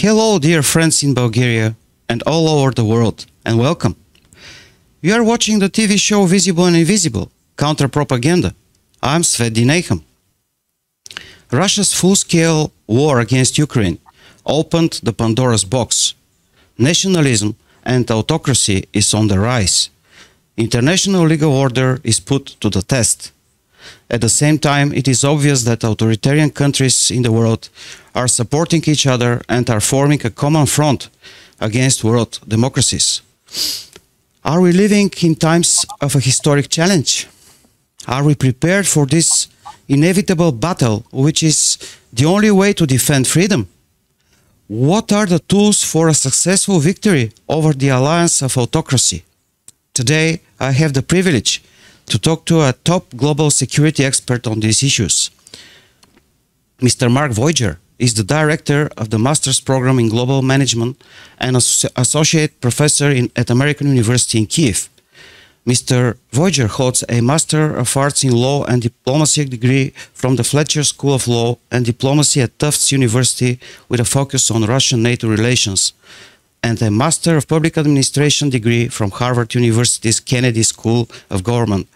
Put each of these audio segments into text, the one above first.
Hello, dear friends in Bulgaria and all over the world, and welcome. You are watching the TV show Visible and Invisible, Counter-Propaganda. I'm SVET DI-NAHUM. Russia's full-scale war against Ukraine opened the Pandora's box. Nationalism and autocracy is on the rise. International legal order is put to the test. At the same time, it is obvious that authoritarian countries in the world are supporting each other and are forming a common front against world democracies. Are we living in times of a historic challenge? Are we prepared for this inevitable battle, which is the only way to defend freedom? What are the tools for a successful victory over the alliance of autocracy? Today, I have the privilege to talk to a top global security expert on these issues. Mr. Mark Voyger is the director of the Master's Program in Global Management and Associate Professor at American University in Kiev. Mr. Voyger holds a Master of Arts in Law and Diplomacy degree from the Fletcher School of Law and Diplomacy at Tufts University with a focus on Russian-NATO relations, and a Master of Public Administration degree from Harvard University's Kennedy School of Government.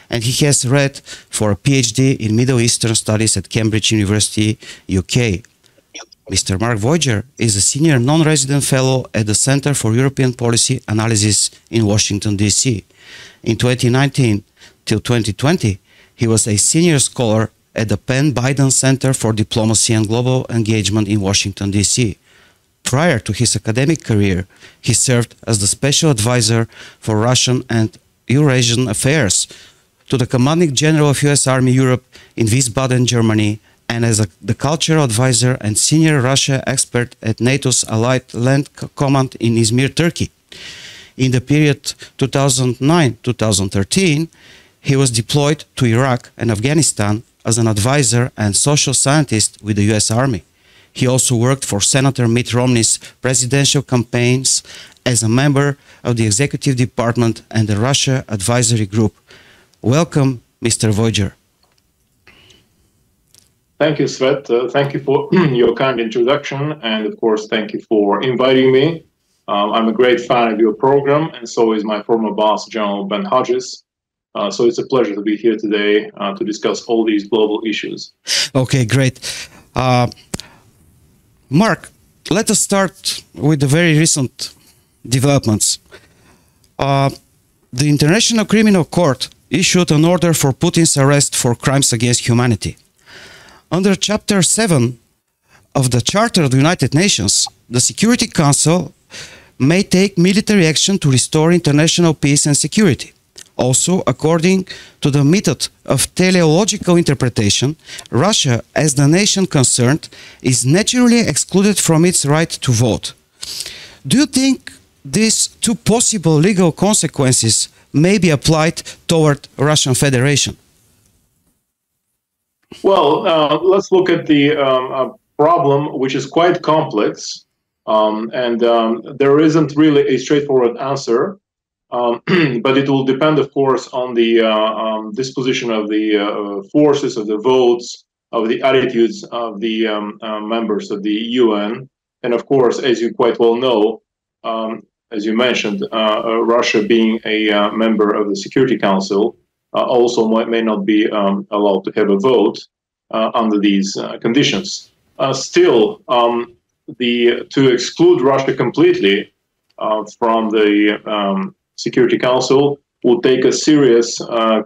And he has read for a Ph.D. in Middle Eastern Studies at Cambridge University, UK. Mr. Mark Voyger is a Senior Non-Resident Fellow at the Center for European Policy Analysis in Washington, D.C. In 2019 till 2020, he was a Senior Scholar at the Penn Biden Center for Diplomacy and Global Engagement in Washington, D.C. Prior to his academic career, he served as the Special Advisor for Russian and Eurasian Affairs to the Commanding General of U.S. Army Europe in Wiesbaden, Germany, and as the Cultural Advisor and Senior Russia Expert at NATO's Allied Land Command in Izmir, Turkey. In the period 2009-2013, he was deployed to Iraq and Afghanistan as an advisor and social scientist with the U.S. Army. He also worked for Senator Mitt Romney's presidential campaigns as a member of the Executive Department and the Russia Advisory Group. Welcome, Mr. Voyger. Thank you, Svet. Thank you for your kind introduction, and of course, thank you for inviting me. I'm a great fan of your program, and so is my former boss, General Ben Hodges. So it's a pleasure to be here today to discuss all these global issues. Okay, great. Mark, let us start with the very recent developments. The International Criminal Court issued an order for Putin's arrest for crimes against humanity. Under Chapter 7 of the Charter of the United Nations, the Security Council may take military action to restore international peace and security. Also, according to the method of teleological interpretation, Russia, as the nation concerned, is naturally excluded from its right to vote. Do you think these two possible legal consequences may be applied toward Russian Federation? Well, let's look at the problem, which is quite complex, and there isn't really a straightforward answer, but it will depend, of course, on the disposition of the forces, of the votes, of the attitudes of the members of the UN. And of course, as you quite well know, as you mentioned, Russia being a member of the Security Council also may not be allowed to have a vote under these conditions. Still, to exclude Russia completely from the Security Council will take a serious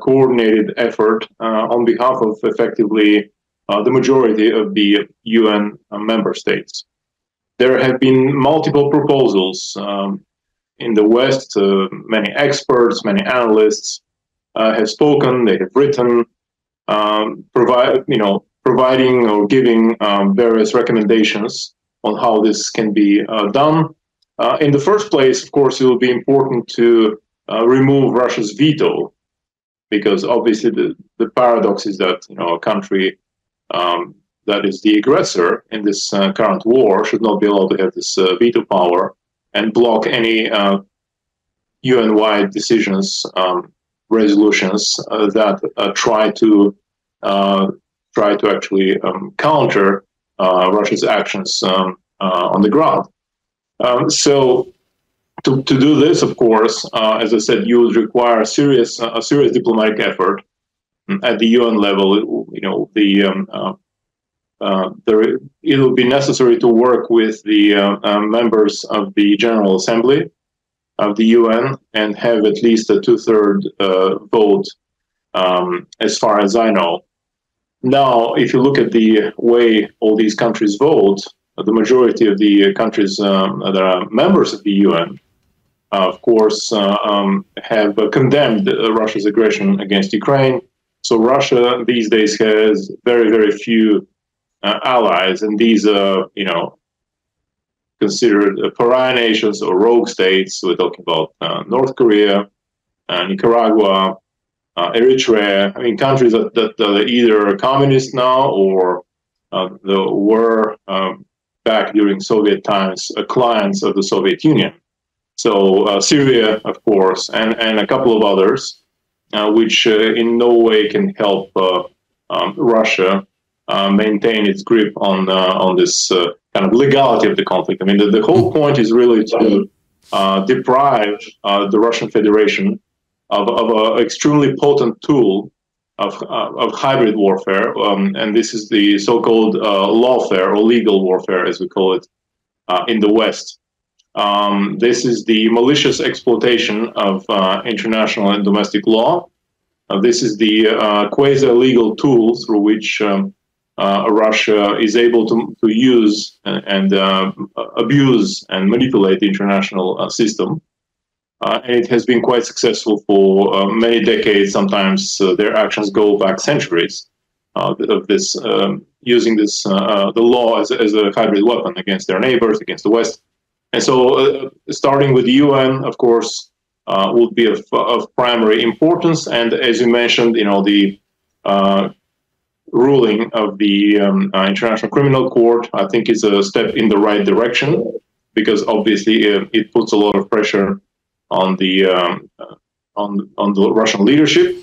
coordinated effort on behalf of effectively the majority of the UN member states. There have been multiple proposals in the West. Many experts, many analysts have spoken, they have written, providing or giving various recommendations on how this can be done. In the first place, of course, it will be important to remove Russia's veto, because obviously the paradox is that a country that is the aggressor in this current war should not be allowed to have this veto power and block any UN-wide decisions, resolutions that try to actually counter Russia's actions on the ground. So to do this, of course, as I said, you would require a serious diplomatic effort at the UN level. You know, it will be necessary to work with the members of the General Assembly of the UN and have at least a two-thirds vote, as far as I know. Now, if you look at the way all these countries vote, the majority of the countries that are members of the UN, of course, have condemned Russia's aggression against Ukraine. So Russia these days has very, very few allies, and these are, you know, considered pariah nations or rogue states. We're talking about North Korea, Nicaragua, Eritrea. I mean, countries that are either communist now or were back during Soviet times clients of the Soviet Union. So Syria, of course, and a couple of others, which in no way can help Russia maintain its grip on this kind of legality of the conflict. I mean, the whole point is really to deprive the Russian Federation of an extremely potent tool of hybrid warfare, and this is the so-called lawfare or legal warfare, as we call it in the West. This is the malicious exploitation of international and domestic law. This is the quasi-legal tool through which Russia is able to use and abuse and manipulate the international system. And it has been quite successful for many decades. Sometimes their actions go back centuries of this, using this the law as a hybrid weapon against their neighbors, against the West. And so, starting with the UN, of course, would be of primary importance. And as you mentioned, you know, the ruling of the International Criminal Court, I think, is a step in the right direction, because obviously it puts a lot of pressure on the Russian leadership.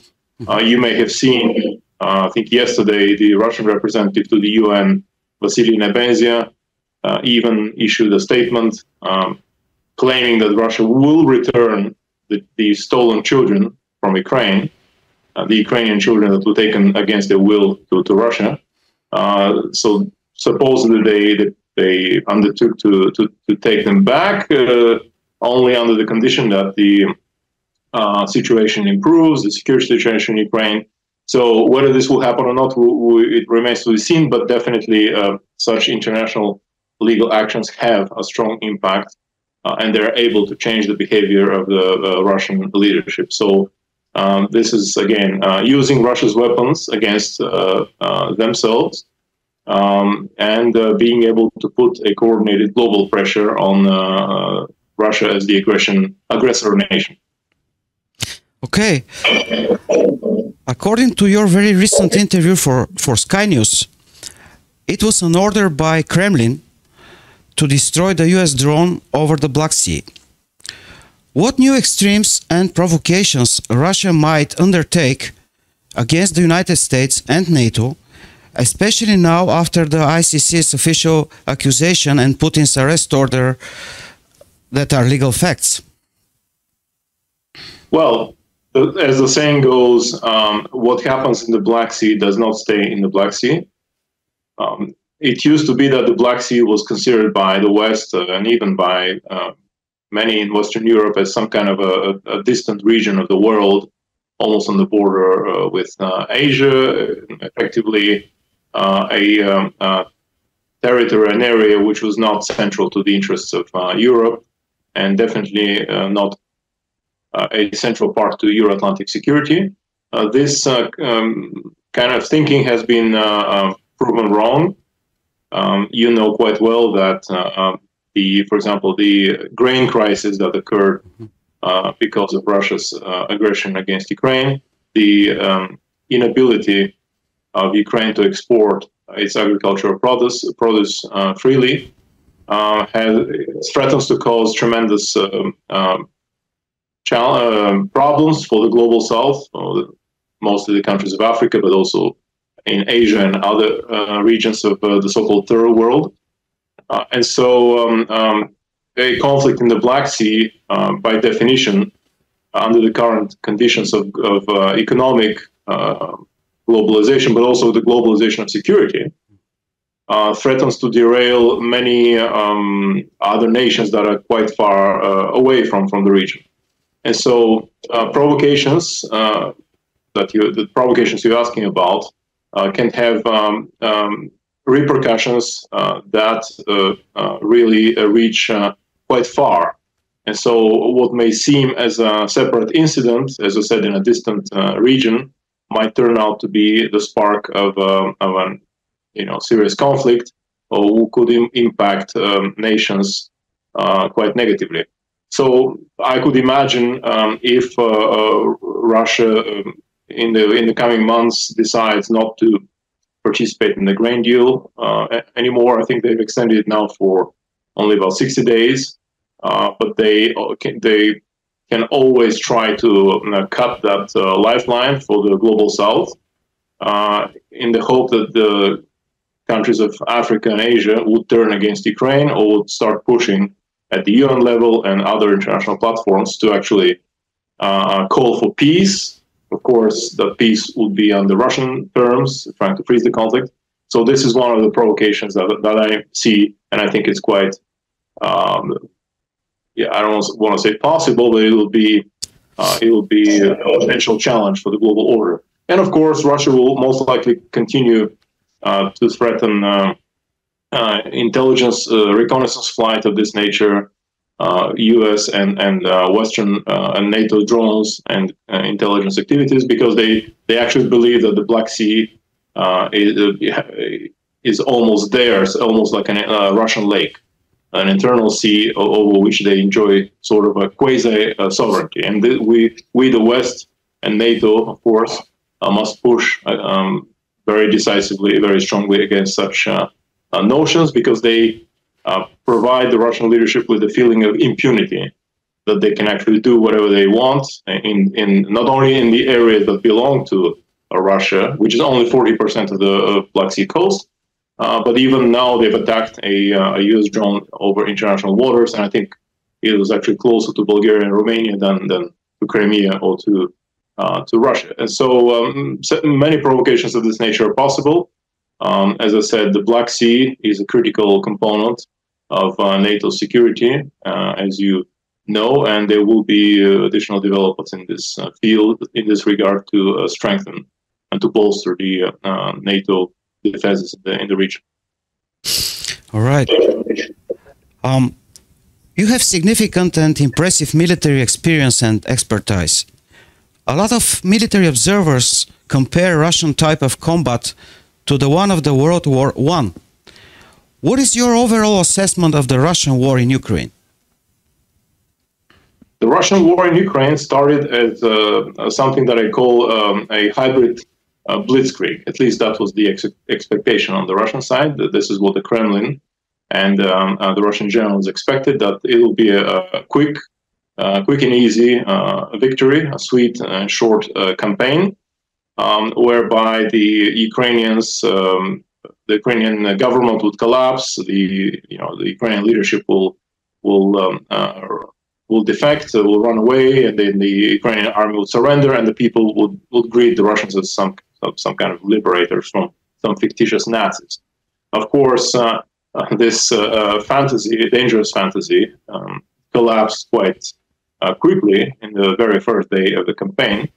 You may have seen, I think yesterday, the Russian representative to the UN, Vasily Nebenzia, even issued a statement claiming that Russia will return the stolen children from Ukraine, the Ukrainian children that were taken against their will to Russia. So supposedly they undertook to take them back, only under the condition that the situation improves, the security situation in Ukraine. So whether this will happen or not, it remains to be seen, but definitely such international legal actions have a strong impact, and they're able to change the behavior of the Russian leadership. So this is, again, using Russia's weapons against themselves, and being able to put a coordinated global pressure on Russia as the aggressor nation. Okay. According to your very recent interview for Sky News, it was an order by Kremlin to destroy the US drone over the Black Sea. What new extremes and provocations Russia might undertake against the United States and NATO, especially now after the ICC's official accusation and Putin's arrest order that are legal facts? Well, as the saying goes, what happens in the Black Sea does not stay in the Black Sea. It used to be that the Black Sea was considered by the West and even by many in Western Europe as some kind of a distant region of the world, almost on the border with Asia, effectively a territory, an area which was not central to the interests of Europe, and definitely not a central part to Euro-Atlantic security. This kind of thinking has been proven wrong. You know quite well that for example, the grain crisis that occurred because of Russia's aggression against Ukraine, the inability of Ukraine to export its agricultural produce freely, threatens to cause tremendous problems for the global south, mostly the countries of Africa, but also in Asia and other regions of the so-called third world. And so a conflict in the Black Sea, by definition, under the current conditions of economic globalization, but also the globalization of security, threatens to derail many other nations that are quite far away from the region. And so provocations, the provocations you're asking about, can have repercussions that really reach quite far. And so what may seem as a separate incident, as I said, in a distant region, might turn out to be the spark of an serious conflict, or could impact nations quite negatively. So I could imagine if Russia in the coming months decides not to participate in the grain deal anymore. I think they've extended it now for only about 60 days, but they can always try to cut that lifeline for the global South in the hope that the countries of Africa and Asia would turn against Ukraine or would start pushing at the UN level and other international platforms to actually call for peace. Of course, the peace would be on the Russian terms, trying to freeze the conflict. So this is one of the provocations that I see, and I think it's quite, I don't want to say possible, but it will be a potential challenge for the global order. And of course, Russia will most likely continue to threaten intelligence reconnaissance flight of this nature, U.S. and Western and NATO drones and intelligence activities, because they actually believe that the Black Sea is almost theirs, almost like a Russian lake, an internal sea over which they enjoy sort of a quasi-sovereignty. And we, the West and NATO, of course, must push very decisively, very strongly against such notions, because they provide the Russian leadership with a feeling of impunity, that they can actually do whatever they want in not only in the areas that belong to Russia, which is only 40% of the Black Sea coast, but even now they've attacked a US drone over international waters, and I think it was actually closer to Bulgaria and Romania than to Crimea or to Russia. And so many provocations of this nature are possible. As I said, the Black Sea is a critical component of NATO security, as you know, and there will be additional developments in this field in this regard to strengthen and to bolster the NATO defenses in the region. All right. You have significant and impressive military experience and expertise. A lot of military observers compare Russian type of combat to the one of the World War I. What is your overall assessment of the Russian war in Ukraine? The Russian war in Ukraine started as something that I call a hybrid blitzkrieg. At least that was the expectation on the Russian side. This is what the Kremlin and the Russian generals expected, that it will be a quick and easy victory, a sweet and short campaign, whereby the Ukrainian government would collapse, the Ukrainian leadership will defect, will run away, and then the Ukrainian army would surrender, and the people would greet the Russians as some kind of liberators from some fictitious Nazis. Of course, this dangerous fantasy, collapsed quite quickly in the very first day of the campaign.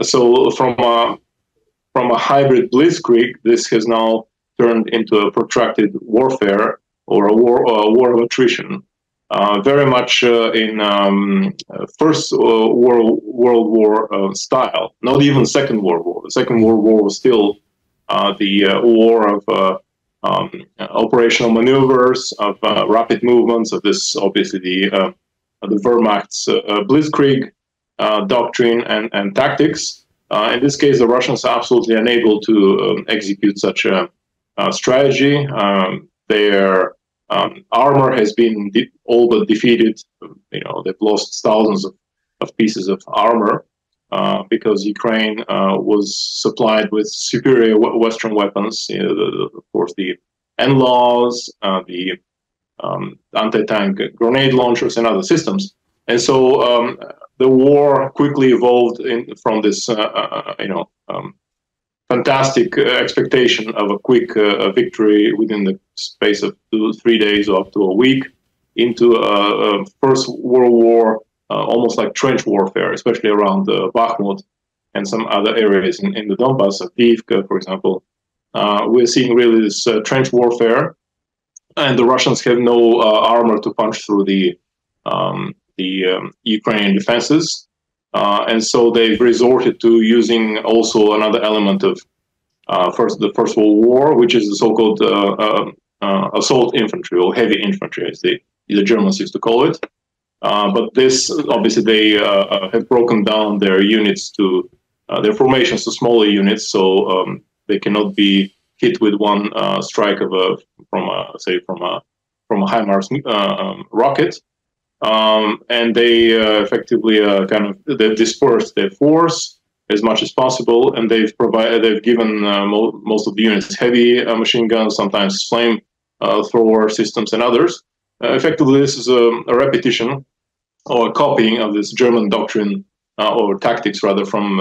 So from a hybrid blitzkrieg, this has now turned into a protracted warfare, or a war of attrition, very much in First World War style. Not even Second World War. The Second World War was still the war of operational maneuvers, of rapid movements, of this obviously the Wehrmacht's blitzkrieg doctrine and tactics. In this case, the Russians are absolutely unable to execute such a strategy. Their armor has been all but defeated. They've lost thousands of pieces of armor because Ukraine was supplied with superior Western weapons. Of course, the NLAWs, the anti-tank grenade launchers, and other systems. And so the war quickly evolved from this, fantastic expectation of a quick victory within the space of 2-3 days or up to a week into First World War, almost like trench warfare, especially around Bakhmut and some other areas in the Donbass, Avdiivka, for example. We're seeing really this trench warfare, and the Russians have no armor to punch through the Ukrainian defenses. And so they've resorted to using also another element of the First World War, which is the so-called assault infantry, or heavy infantry, as the Germans used to call it. But this, obviously, they have broken down their units to their formations to smaller units, so they cannot be hit with one strike of from a HIMARS rocket. And they effectively they've dispersed their force as much as possible, and they've given most of the units heavy machine guns, sometimes flame thrower systems, and others. Effectively, this is a repetition or a copying of this German doctrine or tactics, rather, from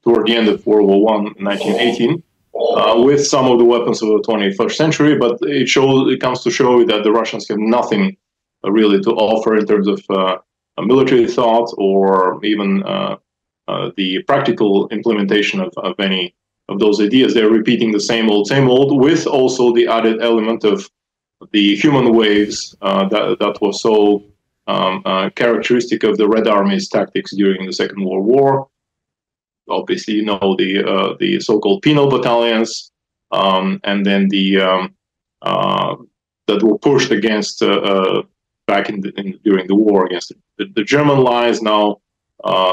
toward the end of World War I, 1918. With some of the weapons of the 21st century, but it comes to show that the Russians have nothing really to offer in terms of military thought or even the practical implementation of any of those ideas. They're repeating the same old, with also the added element of the human waves that was so characteristic of the Red Army's tactics during the Second World War. Obviously, you know, the so-called penal battalions, and then that were pushed against back during the war against the German lines. Now,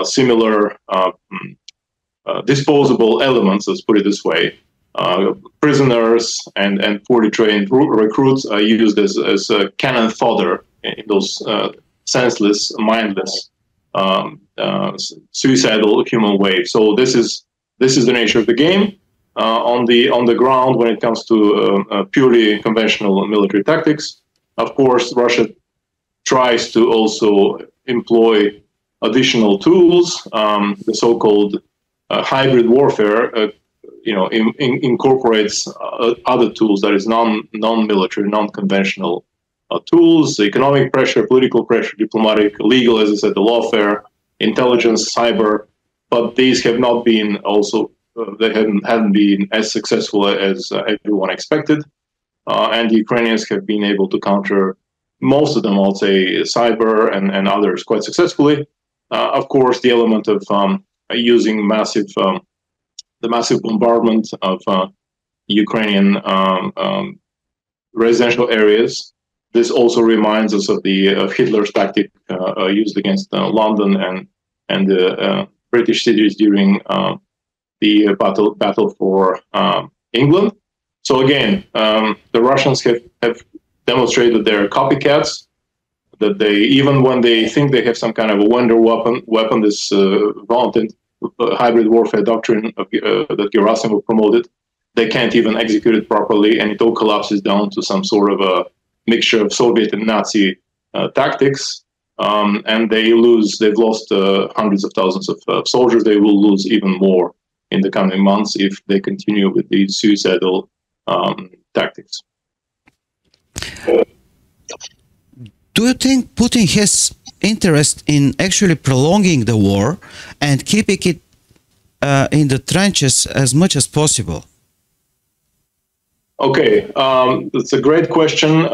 similar disposable elements, let's put it this way, prisoners and poorly trained recruits are used as cannon fodder in those senseless, mindless, suicidal human waves. So this is the nature of the game. On the ground, when it comes to purely conventional military tactics, of course, Russia tries to also employ additional tools. The so-called hybrid warfare, incorporates other tools, that is non-military, non-conventional tools: economic pressure, political pressure, diplomatic, legal, as I said, the lawfare, intelligence, cyber. But these have not been they haven't been as successful as everyone expected, and the Ukrainians have been able to counter most of them, I'll say, cyber and others quite successfully. Of course, the element of using the massive bombardment of Ukrainian residential areas. This also reminds us of Hitler's tactic used against London and the British cities during the battle for England. So again, the Russians have demonstrated they're copycats, that they, even when they think they have some kind of a wonder weapon, this vaunted hybrid warfare doctrine that Gerasimov promoted, they can't even execute it properly, and it all collapses down to some sort of a mixture of Soviet and Nazi tactics, and they've lost hundreds of thousands of soldiers. They will lose even more in the coming months if they continue with these suicidal tactics. Do you think Putin has interest in actually prolonging the war and keeping it in the trenches as much as possible? Okay, that's a great question.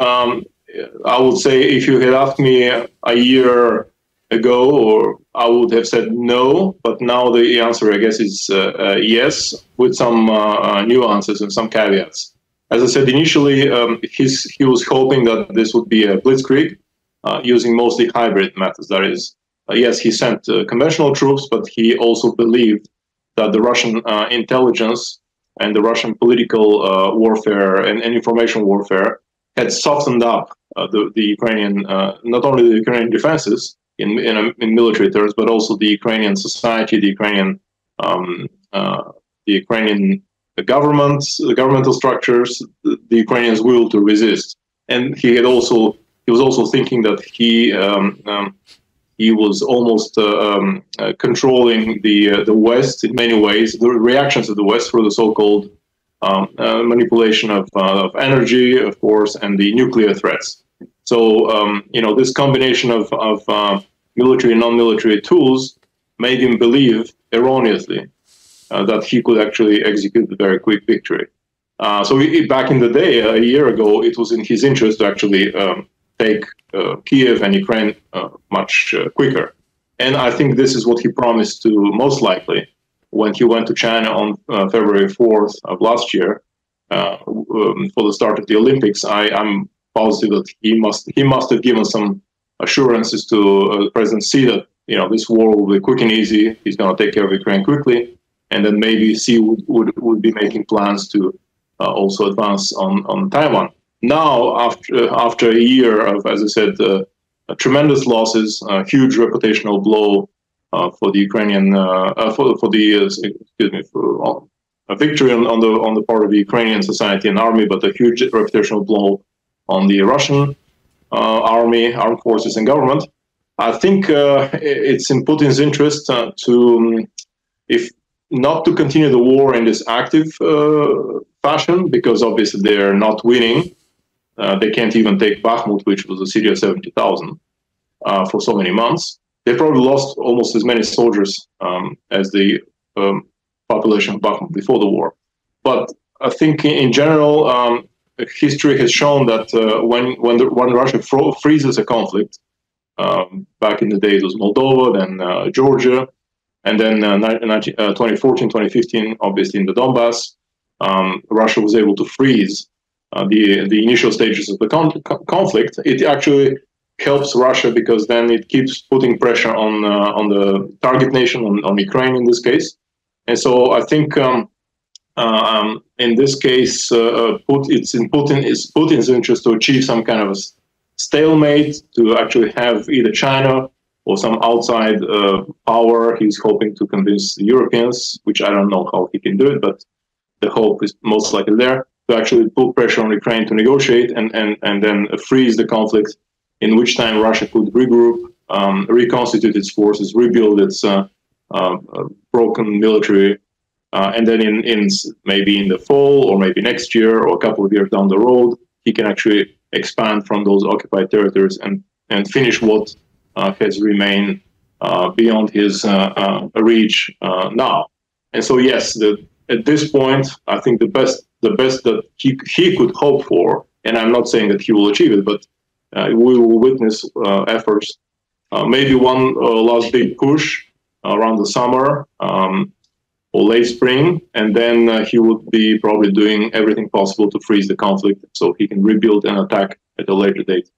I would say if you had asked me a year ago, or I would have said no, but now the answer, I guess, is yes, with some nuances and some caveats. As I said initially, he was hoping that this would be a blitzkrieg, using mostly hybrid methods. That is, yes, he sent conventional troops, but he also believed that the Russian intelligence and the Russian political warfare and information warfare had softened up the Ukrainian, not only the Ukrainian defenses in military terms, but also the Ukrainian society, the Ukrainian the governmental structures, the Ukrainians' will to resist. And he was also thinking that he was almost controlling the West in many ways, the reactions of the West through the so-called manipulation of energy, of course, and the nuclear threats. So this combination of military and non-military tools made him believe erroneously that he could actually execute a very quick victory. So back in the day, a year ago, it was in his interest to actually take Kiev and Ukraine much quicker. And I think this is what he promised to most likely when he went to China on February 4th of last year for the start of the Olympics. I'm positive that he must have given some assurances to President Xi that this war will be quick and easy. He's going to take care of Ukraine quickly, and then maybe Xi would be making plans to also advance on Taiwan. Now, after a year of, as I said, tremendous losses, a huge reputational blow for the Ukrainian, a victory on the part of the Ukrainian society and army, but a huge reputational blow on the Russian army, armed forces, and government. I think it's in Putin's interest if not to continue the war in this active fashion, because obviously they're not winning. They can't even take Bakhmut, which was a city of 70,000 for so many months. They probably lost almost as many soldiers as the population of Bakhmut before the war. But I think in general, history has shown that when Russia freezes a conflict, back in the day it was Moldova, then Georgia, and then 2014, 2015, obviously in the Donbass, Russia was able to freeze the initial stages of the conflict. It actually helps Russia because then it keeps putting pressure on the target nation, on Ukraine in this case. And so I think in this case, it's in Putin's interest to achieve some kind of a stalemate, to actually have either China or some outside power. He's hoping to convince the Europeans, which I don't know how he can do it, but the hope is most likely there, to actually put pressure on Ukraine to negotiate and then freeze the conflict, in which time Russia could regroup, reconstitute its forces, rebuild its broken military, and then maybe in the fall or maybe next year or a couple of years down the road, he can actually expand from those occupied territories and finish what has remained beyond his reach now. And so yes, at this point, I think the best that he could hope for, and I'm not saying that he will achieve it, but we will witness efforts, maybe one last big push around the summer or late spring, and then he would be probably doing everything possible to freeze the conflict so he can rebuild and attack at a later date.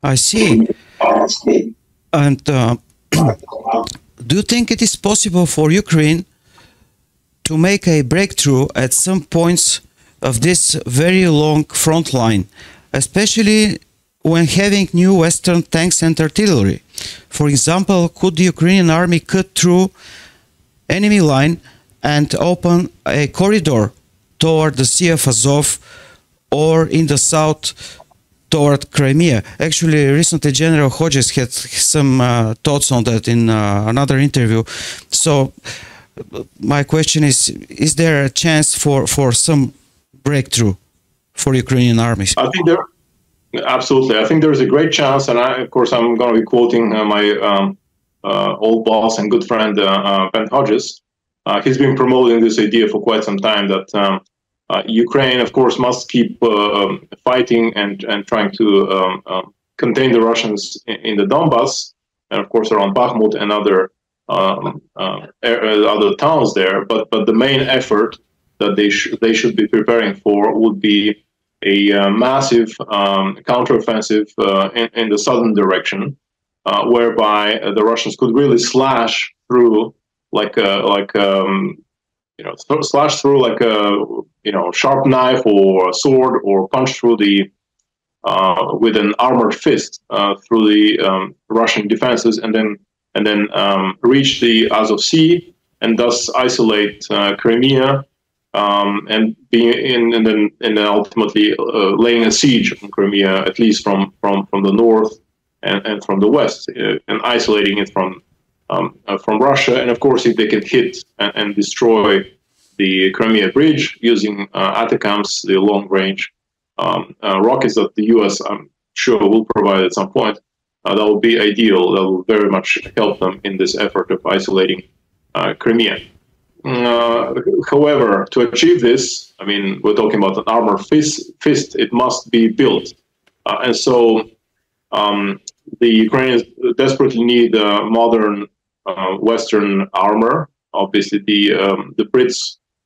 I see. And do you think it is possible for Ukraine to make a breakthrough at some points of this very long front line, especially when having new Western tanks and artillery? For example, could the Ukrainian army cut through enemy line and open a corridor toward the Sea of Azov, or in the south toward Crimea? Actually, recently General Hodges had some thoughts on that in another interview. So my question is there a chance for some breakthrough for Ukrainian armies? I think absolutely. I think there is a great chance, and of course I'm going to be quoting my old boss and good friend Ben Hodges. He's been promoting this idea for quite some time that Ukraine, of course, must keep fighting and trying to contain the Russians in the Donbass, and of course around Bakhmut and other towns there. But the main effort that they should be preparing for would be a massive counteroffensive in the southern direction, whereby the Russians could really slash through slash through like a sharp knife or a sword, or punch through with an armored fist through the Russian defenses, and then reach the Azov Sea and thus isolate Crimea, and then ultimately laying a siege on Crimea, at least from the north and from the west, and isolating it from Russia. And of course, if they can hit and destroy the Crimea bridge using ATACMS, the long-range rockets that the U.S. I'm sure will provide at some point, that would be ideal. That will very much help them in this effort of isolating Crimea. However, to achieve this, I mean, we're talking about an armor fist. It must be built, and so the Ukrainians desperately need modern Western armor. Obviously, the Brits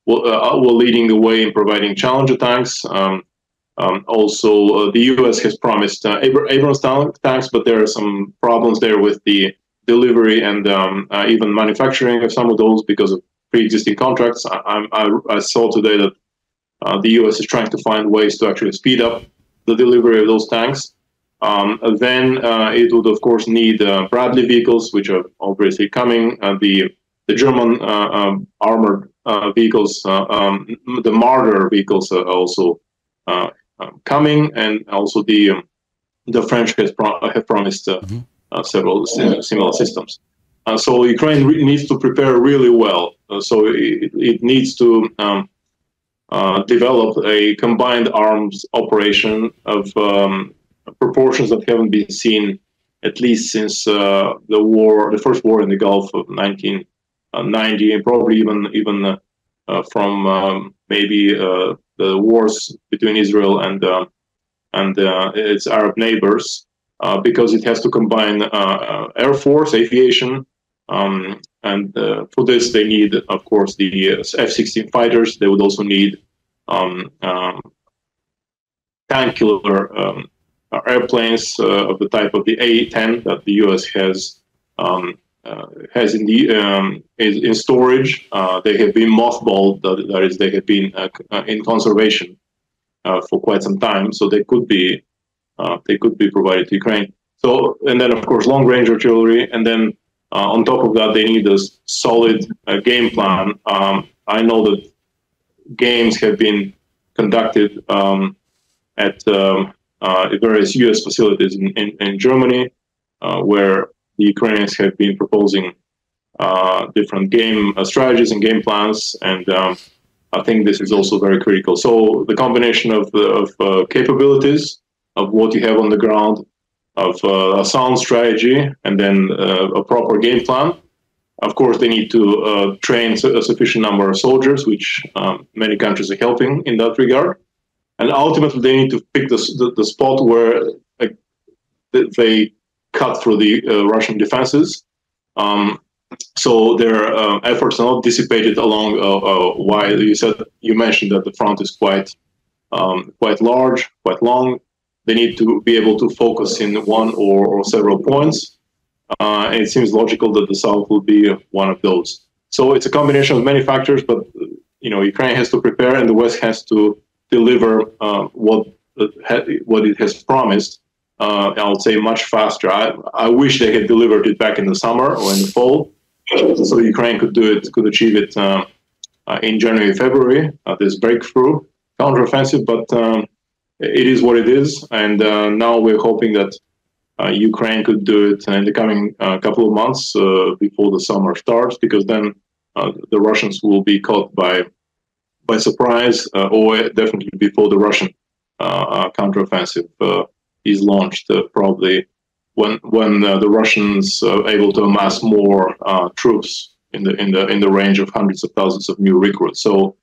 were leading the way in providing Challenger tanks. Also, the U.S. has promised Abrams tanks, but there are some problems there with the delivery and even manufacturing of some of those because of pre-existing contracts. I saw today that the U.S. is trying to find ways to actually speed up the delivery of those tanks. Then it would, of course, need Bradley vehicles, which are obviously coming. The German armored vehicles, the Marder vehicles, are also coming, and also the French have promised several similar systems. So Ukraine needs to prepare really well. So it needs to develop a combined arms operation of proportions that haven't been seen at least since the first war in the Gulf of 1990, and probably even from maybe the wars between Israel and its Arab neighbors, because it has to combine air force, aviation, and for this they need, of course, the F-16 fighters. They would also need tank-killer airplanes of the type of the A-10 that the U.S. has in storage. They have been mothballed. That is, they have been in conservation for quite some time, so they could be provided to Ukraine. So, and then of course long-range artillery, and then on top of that they need a solid game plan. I know that games have been conducted at various U.S. facilities in Germany, where the Ukrainians have been proposing different game strategies and game plans, and I think this is also very critical. So the combination of capabilities of what you have on the ground, of a sound strategy, and then a proper game plan. Of course, they need to train a sufficient number of soldiers, which many countries are helping in that regard. And ultimately, they need to pick the spot where they cut through the Russian defenses. So their efforts are not dissipated along why you mentioned that the front is quite large, quite long. They need to be able to focus in one or several points. And it seems logical that the South will be one of those. So it's a combination of many factors, but Ukraine has to prepare, and the West has to deliver what it has promised. I would say much faster. I wish they had delivered it back in the summer or in the fall, so Ukraine could achieve it in January, February. This breakthrough counteroffensive, but it is what it is, and now we're hoping that Ukraine could do it in the coming couple of months before the summer starts, because then the Russians will be caught by surprise, or definitely before the Russian counteroffensive is launched, probably when the Russians are able to amass more troops in the range of hundreds of thousands of new recruits. So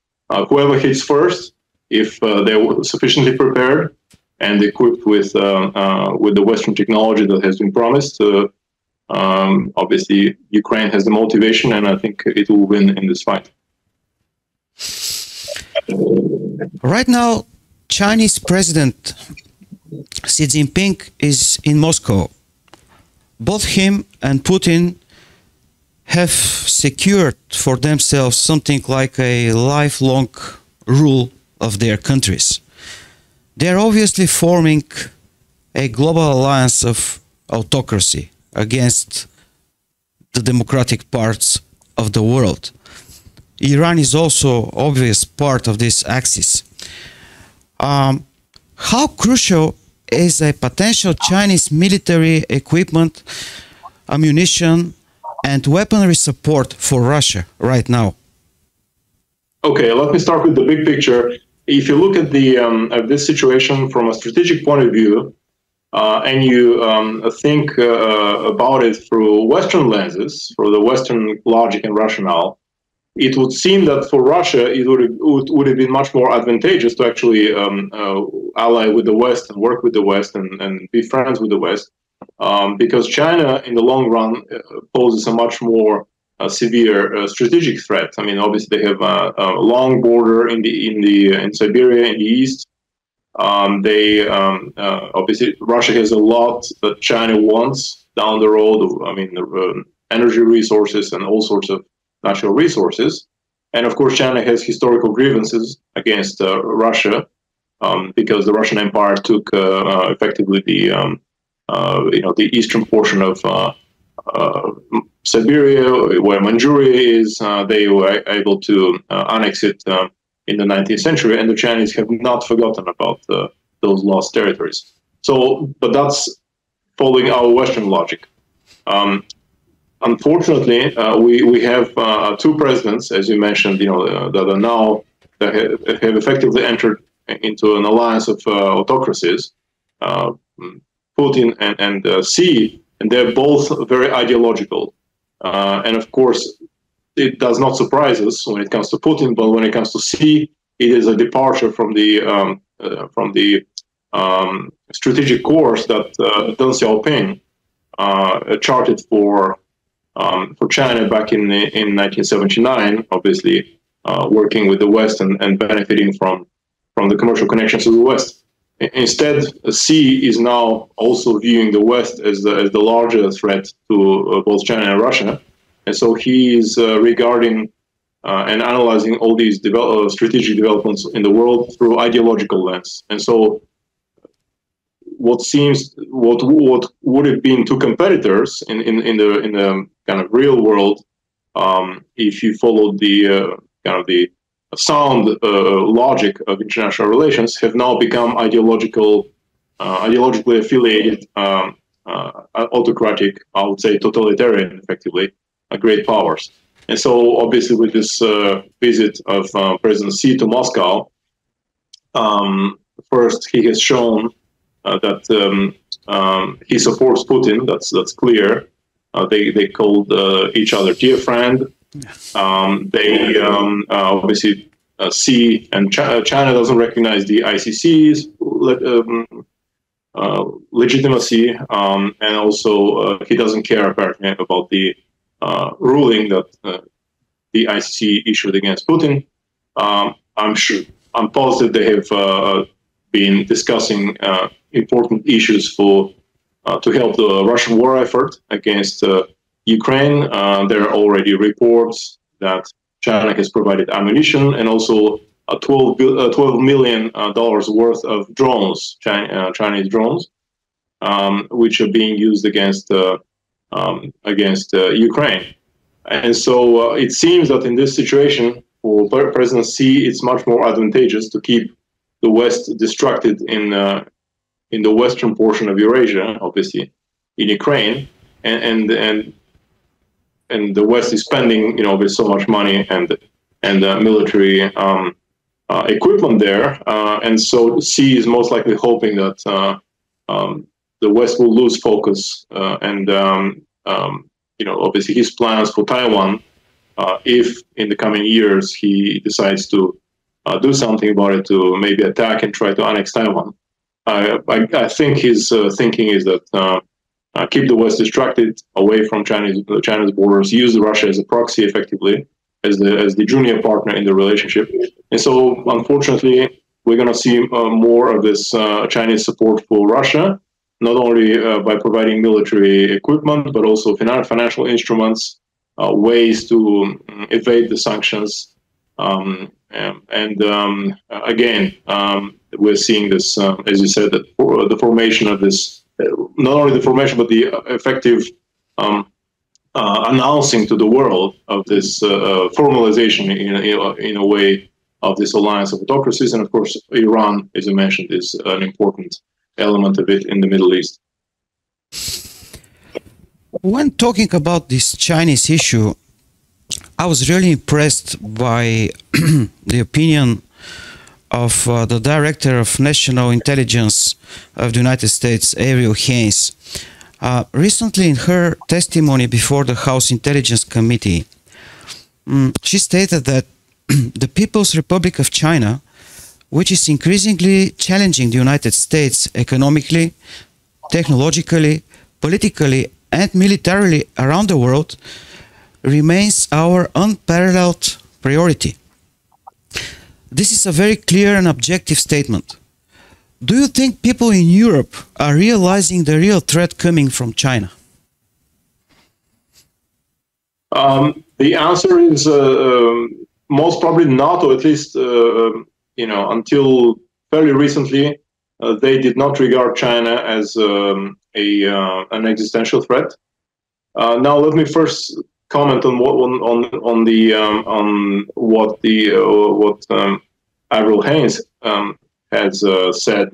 whoever hits first, if they're sufficiently prepared and equipped with the Western technology that has been promised, obviously Ukraine has the motivation, and I think it will win in this fight. Right now, Chinese President Xi Jinping is in Moscow. Both him and Putin have secured for themselves something like a lifelong rule of their countries. They are obviously forming a global alliance of autocracy against the democratic parts of the world. Iran is also obvious part of this axis. How crucial is a potential Chinese military equipment, ammunition, and weaponry support for Russia right now? Okay, let me start with the big picture. If you look at this situation from a strategic point of view, and you think about it through Western lenses, through the Western logic and rationale, it would seem that for Russia, it would have been much more advantageous to actually ally with the West and work with the West and be friends with the West, because China, in the long run, poses a much more severe strategic threat. I mean, obviously, they have a long border in Siberia in the east. Obviously, Russia has a lot that China wants down the road. I mean, energy resources and all sorts of natural resources. And of course, China has historical grievances against Russia because the Russian Empire took effectively the eastern portion of Siberia, where Manchuria is. They were able to annex it in the 19th century, and the Chinese have not forgotten about those lost territories. So, but that's following our Western logic. Unfortunately, we have two presidents, as you mentioned, that are now that have effectively entered into an alliance of autocracies, Putin and Xi, and they're both very ideological. And of course, it does not surprise us when it comes to Putin, but when it comes to Xi, it is a departure from the strategic course that Deng Xiaoping charted for China back in 1979. Obviously, working with the West and benefiting from the commercial connections to the West. Instead, Xi is now also viewing the West as the larger threat to both China and Russia. And so he is regarding and analyzing all these strategic developments in the world through ideological lens. And so what would have been two competitors in the kind of real world, if you followed the kind of the sound logic of international relations, have now become ideologically affiliated, autocratic, I would say totalitarian, effectively, great powers. And so, obviously, with this visit of President Xi to Moscow, first he has shown that he supports Putin. That's clear. They called each other dear friend. They obviously see, and China doesn't recognize the ICC's legitimacy, and also he doesn't care apparently about the ruling that the ICC issued against Putin. I'm positive they have been discussing important issues to help the Russian war effort against Ukraine. There are already reports that China has provided ammunition and also $12 million worth of drones, Chinese drones, which are being used against Ukraine. And so it seems that in this situation, for President Xi, it's much more advantageous to keep the West distracted in the western portion of Eurasia, obviously, in Ukraine, and the West is spending, with so much money and military equipment there, and so Xi is most likely hoping that the West will lose focus, and obviously his plans for Taiwan, if in the coming years he decides to do something about it, to maybe attack and try to annex Taiwan. I think his thinking is that keep the West distracted away from China's borders, use Russia as a proxy, effectively, as the junior partner in the relationship. And so, unfortunately, we're going to see more of this Chinese support for Russia, not only by providing military equipment, but also financial instruments, ways to evade the sanctions. Again, we're seeing this, as you said, the formation of this, not only the formation, but the effective announcing to the world of this formalization in a way of this alliance of autocracies. And of course, Iran, as you mentioned, is an important element of it in the Middle East. When talking about this Chinese issue, I was really impressed by the opinion of the Director of National Intelligence of the United States, Avril Haines. Recently, in her testimony before the House Intelligence Committee, she stated that the People's Republic of China, which is increasingly challenging the United States economically, technologically, politically, and militarily around the world, remains our unparalleled priority. This is a very clear and objective statement. Do you think people in Europe are realizing the real threat coming from China? The answer is most probably not, or at least until fairly recently, they did not regard China as an existential threat. Now, let me first comment on what Avril Haines has said.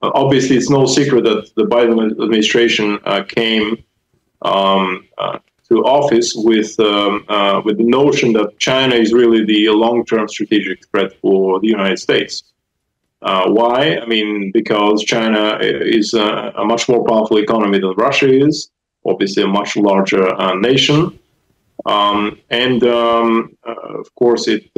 Obviously, it's no secret that the Biden administration came to office with the notion that China is really the long-term strategic threat for the United States. Why? I mean, because China is a much more powerful economy than Russia is, obviously a much larger nation. Of course, it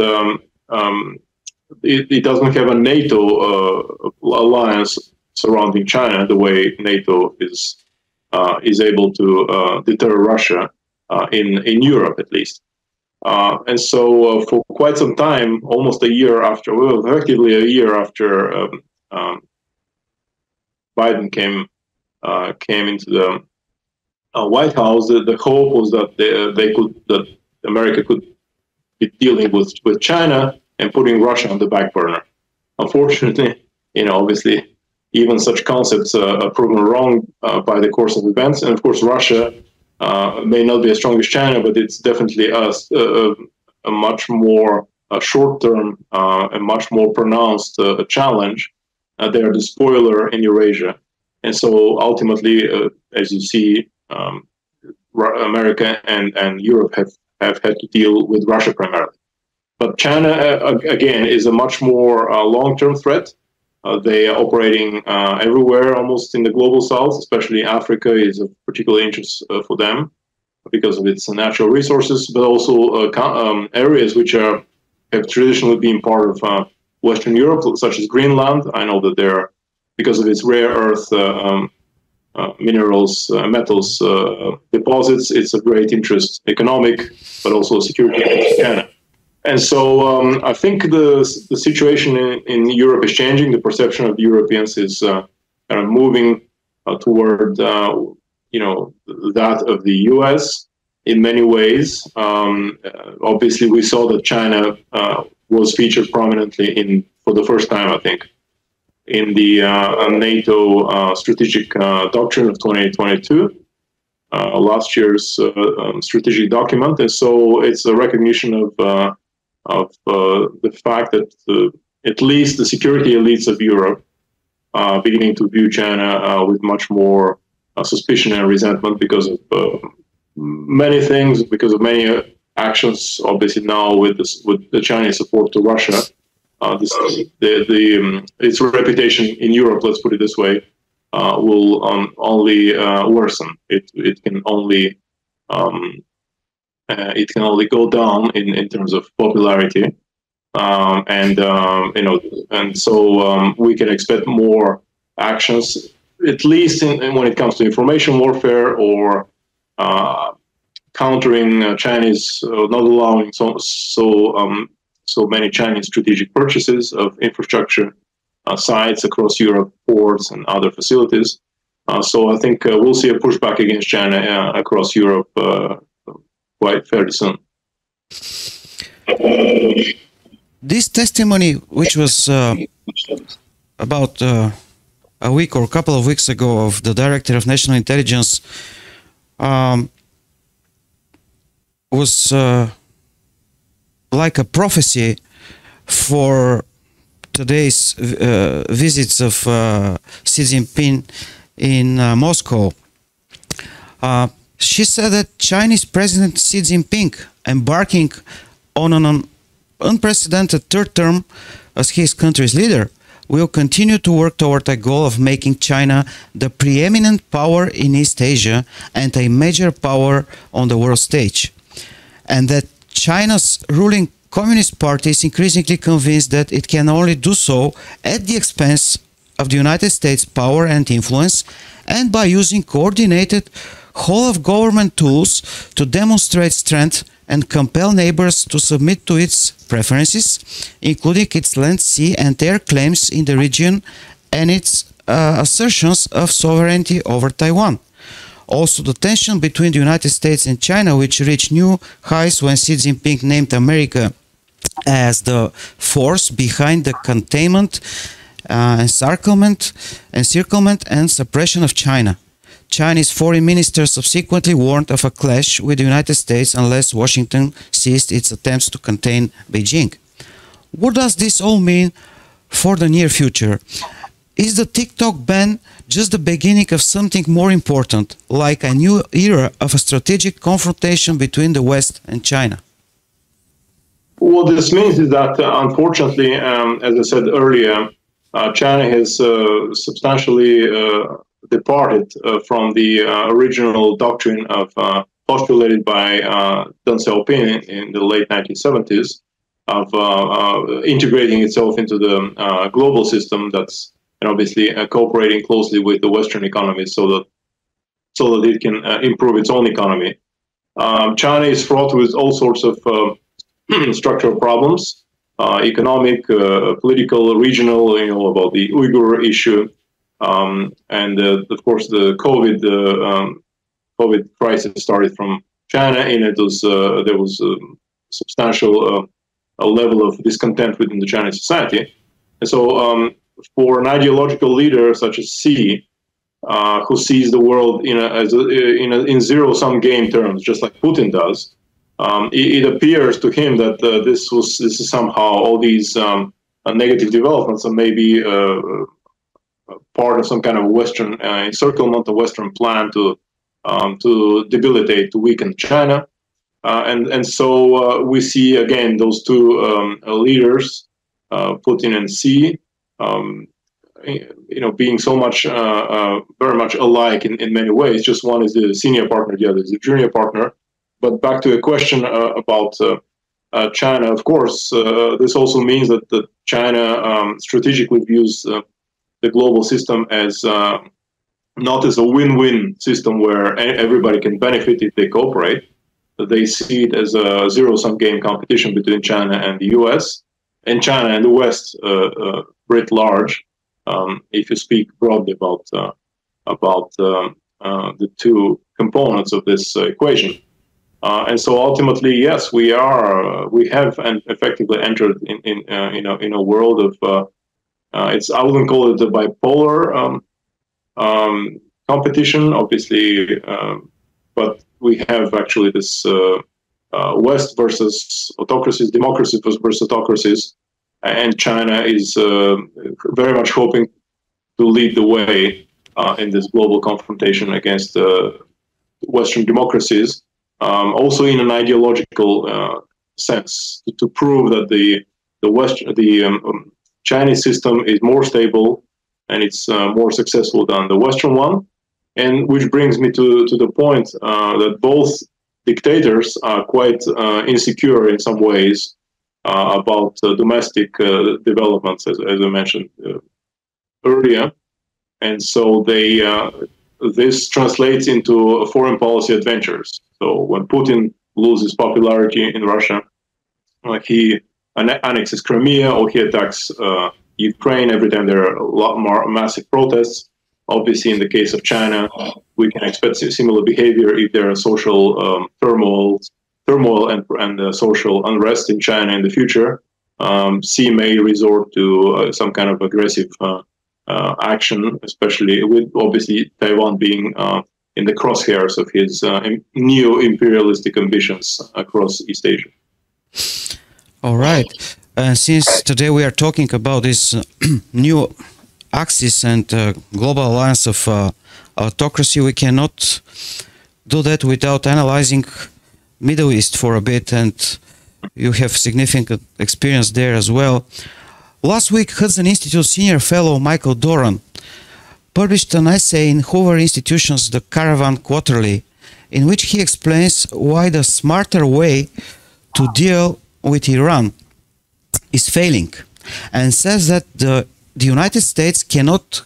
doesn't have a NATO alliance surrounding China the way NATO is able to deter Russia in Europe, at least. And so for quite some time, almost a year after, well, effectively a year after Biden came into the White House, the hope was that that America could be dealing with China and putting Russia on the back burner. Unfortunately, obviously, even such concepts are proven wrong by the course of events. And of course, Russia may not be as strong as China, but it's definitely a much more short-term and much more pronounced challenge. They are the spoiler in Eurasia. And so ultimately, as you see, America and Europe have had to deal with Russia primarily. But China, again, is a much more long-term threat. They are operating everywhere, almost in the global south, especially Africa is of particular interest for them because of its natural resources, but also areas which have traditionally been part of Western Europe, such as Greenland. I know that they're, because of its rare earth minerals, metals deposits, it's of great interest, economic, but also security for China. And so I think the situation in Europe is changing. The perception of Europeans is kind of moving toward, that of the U.S. in many ways. Obviously, we saw that China was featured prominently for the first time, I think, in the NATO strategic doctrine of 2022. Last year's strategic document. And so it's a recognition of the fact that at least the security elites of Europe beginning to view China with much more suspicion and resentment because of many things, because of many actions, obviously now with the Chinese support to Russia. Its reputation in Europe, let's put it this way, will only worsen. It can only go down in terms of popularity, and so we can expect more actions, at least when it comes to information warfare or countering Chinese, not allowing so many Chinese strategic purchases of infrastructure sites across Europe, ports and other facilities. So I think we'll see a pushback against China across Europe quite fairly soon. This testimony, which was about a week or a couple of weeks ago of the Director of National Intelligence, was like a prophecy for today's visits of Xi Jinping in Moscow. She said that Chinese President Xi Jinping, embarking on an unprecedented third term as his country's leader, will continue to work toward a goal of making China the preeminent power in East Asia and a major power on the world stage. And that China's ruling Communist Party is increasingly convinced that it can only do so at the expense of the United States' power and influence, and by using coordinated whole-of-government tools to demonstrate strength and compel neighbors to submit to its preferences, including its land, sea and air claims in the region and its assertions of sovereignty over Taiwan. Also, the tension between the United States and China, which reached new highs when Xi Jinping named America as the force behind the containment, encirclement and suppression of China. Chinese foreign minister subsequently warned of a clash with the United States unless Washington ceased its attempts to contain Beijing. What does this all mean for the near future? Is the TikTok ban just the beginning of something more important, like a new era of a strategic confrontation between the West and China? What this means is that, unfortunately, as I said earlier, China has substantially departed from the original doctrine of postulated by Deng Xiaoping in the late 1970s of integrating itself into the global system that's obviously cooperating closely with the Western economies so that it can improve its own economy. China is fraught with all sorts of structural problems, economic, political, regional, about the Uyghur issue, and of course the COVID crisis started from China, and there was a substantial level of discontent within the Chinese society. And so for an ideological leader such as Xi, who sees the world in zero-sum game terms, just like Putin does, it appears to him that this is somehow all these negative developments are maybe part of some kind of Western encirclement, a Western plan to debilitate, to weaken China, and so we see again those two leaders, Putin and Xi, being so much very much alike in many ways. Just one is the senior partner, the other is the junior partner. But back to a question about China, of course, this also means that China strategically views the global system as not as a win-win system where everybody can benefit if they cooperate. They see it as a zero-sum game competition between China and the US, and China and the West writ large, if you speak broadly about the two components of this equation. And so ultimately, yes, we have effectively entered in a world of I wouldn't call it a bipolar competition, obviously, but we have actually this West versus autocracies, democracy versus autocracies, and China is very much hoping to lead the way in this global confrontation against Western democracies. Also in an ideological sense, to prove that the Chinese system is more stable and it's more successful than the Western one, and which brings me to the point that both dictators are quite insecure in some ways about domestic developments, as I mentioned earlier, and so this translates into foreign policy adventures. So when Putin loses popularity in Russia, he annexes Crimea or he attacks Ukraine every time there are a lot more massive protests. Obviously, in the case of China, we can expect similar behavior if there are social turmoil and social unrest in China in the future. Xi may resort to some kind of aggressive action, especially with obviously Taiwan being in the crosshairs of his neo-imperialistic ambitions across East Asia. All right. Since today we are talking about this new axis and global alliance of autocracy, we cannot do that without analyzing Middle East for a bit, and you have significant experience there as well. Last week, Hudson Institute senior fellow Michael Doran published an essay in Hoover Institution's The Caravan Quarterly, in which he explains why the smarter way to deal with Iran is failing, and says that the United States cannot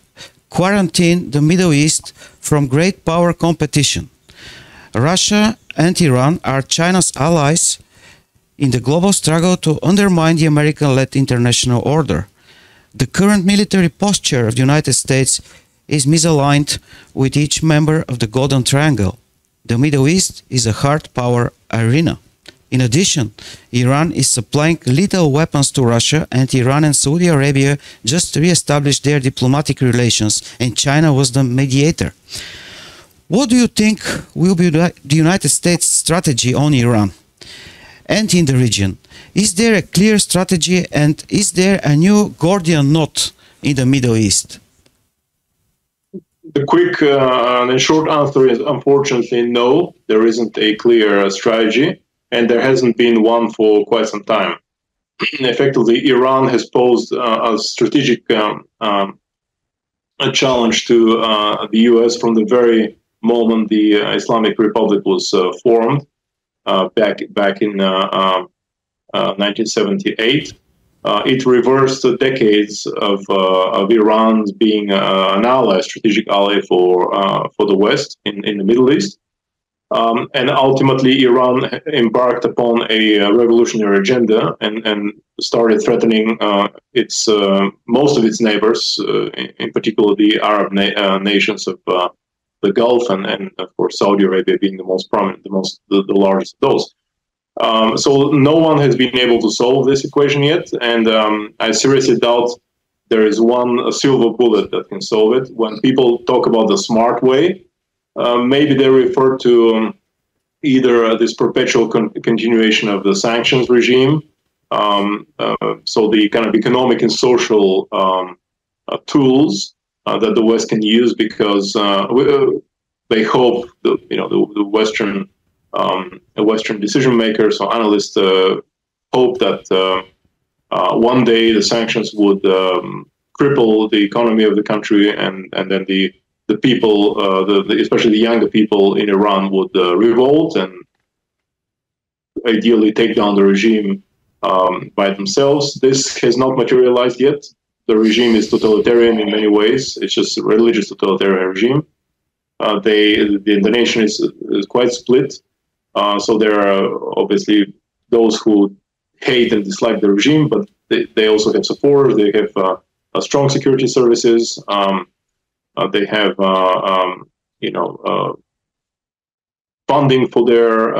quarantine the Middle East from great power competition. Russia and Iran are China's allies in the global struggle to undermine the American-led international order. The current military posture of the United States is misaligned with each member of the Golden Triangle. The Middle East is a hard power arena. In addition, Iran is supplying lethal weapons to Russia, and Iran and Saudi Arabia just re-established their diplomatic relations, and China was the mediator. What do you think will be the United States' strategy on Iran and in the region? Is there a clear strategy, and is there a new Gordian knot in the Middle East? The quick and short answer is unfortunately no, there isn't a clear strategy, and there hasn't been one for quite some time. Effectively, Iran has posed a strategic a challenge to the US from the very moment the Islamic Republic was formed back in 1978. It reversed decades of Iran being an ally, strategic ally for the West in the Middle East. And ultimately, Iran embarked upon a revolutionary agenda and started threatening most of its neighbors, in particular the Arab nations of the Gulf, and of course Saudi Arabia being the most prominent, the largest of those. So no one has been able to solve this equation yet, and I seriously doubt there is one silver bullet that can solve it. When people talk about the smart way, maybe they refer to either this perpetual continuation of the sanctions regime, so the kind of economic and social tools that the West can use, because they hope the Western decision makers or analysts hope that one day the sanctions would cripple the economy of the country, and then the people, especially the younger people in Iran, would revolt and ideally take down the regime by themselves. This has not materialized yet. The regime is totalitarian in many ways. It's just a religious totalitarian regime. The nation is quite split. So there are obviously those who hate and dislike the regime, but they also have supporters. They have strong security services. They have funding for their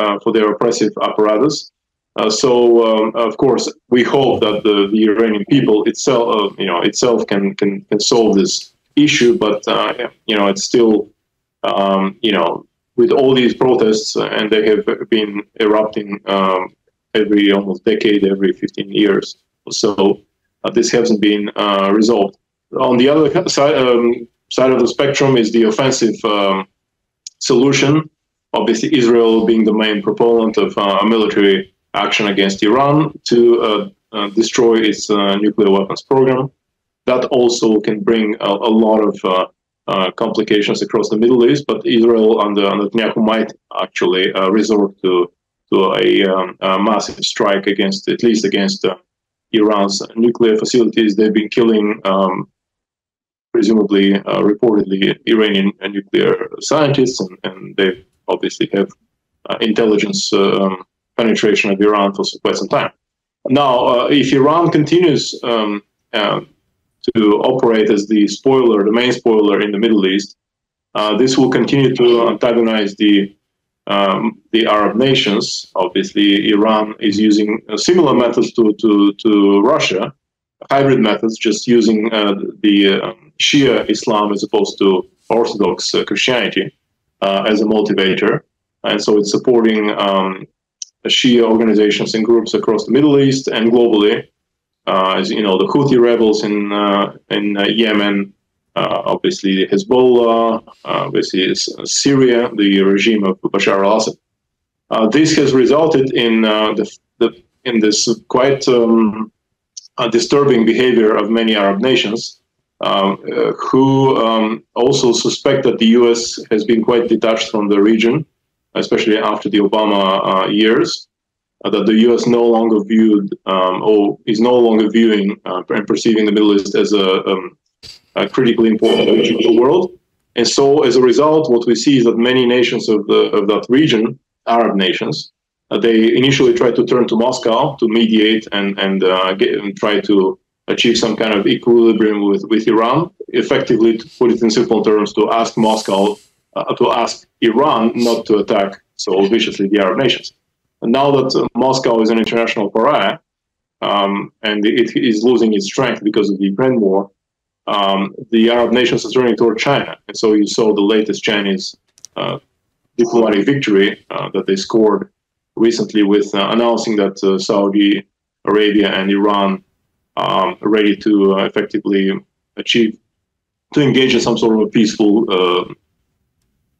oppressive apparatus. So of course we hope that the Iranian people itself can solve this issue, but it's still with all these protests, and they have been erupting every almost decade, every 15 years or so, this hasn't been resolved. On the other side of the spectrum is the offensive solution. Obviously, Israel being the main proponent of a military action against Iran to destroy its nuclear weapons program. That also can bring a lot of complications across the Middle East, but Israel under Netanyahu might actually resort to a massive strike against, at least against Iran's nuclear facilities. They've been killing, presumably, reportedly, Iranian nuclear scientists, and they obviously have intelligence penetration of Iran for quite some time. Now, if Iran continues to operate as the main spoiler in the Middle East, this will continue to antagonize the Arab nations. Obviously, Iran is using similar methods to Russia, hybrid methods, just using the Shia Islam as opposed to Orthodox Christianity as a motivator. And so it's supporting Shia organizations and groups across the Middle East and globally. As you know, the Houthi rebels in Yemen, obviously Hezbollah, obviously Syria, the regime of Bashar al-Assad. This has resulted in this quite disturbing behavior of many Arab nations, who also suspect that the U.S. has been quite detached from the region, especially after the Obama years. That the U.S. no longer viewed or is no longer viewing and perceiving the Middle East as a critically important region of the world. And so, as a result, what we see is that many nations of that region, Arab nations, they initially tried to turn to Moscow to mediate and try to achieve some kind of equilibrium with Iran, effectively, to put it in simple terms, to ask Moscow, to ask Iran not to attack so viciously the Arab nations. And now that Moscow is an international pariah, and it is losing its strength because of the Ukraine war, the Arab nations are turning toward China. And so you saw the latest Chinese diplomatic victory that they scored recently with announcing that Saudi Arabia and Iran are ready to effectively engage in some sort of a peaceful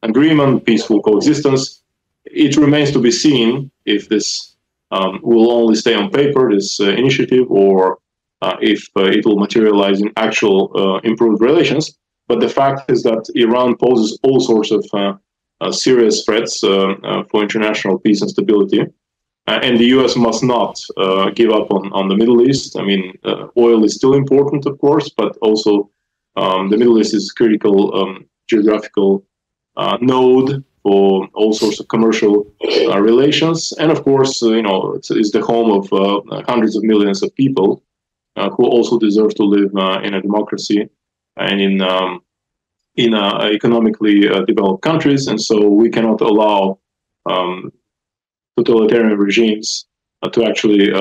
agreement, peaceful coexistence. It remains to be seen if this will only stay on paper, this initiative, or if it will materialize in actual improved relations. But the fact is that Iran poses all sorts of serious threats for international peace and stability. And the U.S. must not give up on the Middle East. I mean, oil is still important, of course, but also the Middle East is a critical geographical node for all sorts of commercial relations. And of course, you know, it's the home of hundreds of millions of people who also deserve to live in a democracy and in economically developed countries. And so we cannot allow totalitarian regimes to actually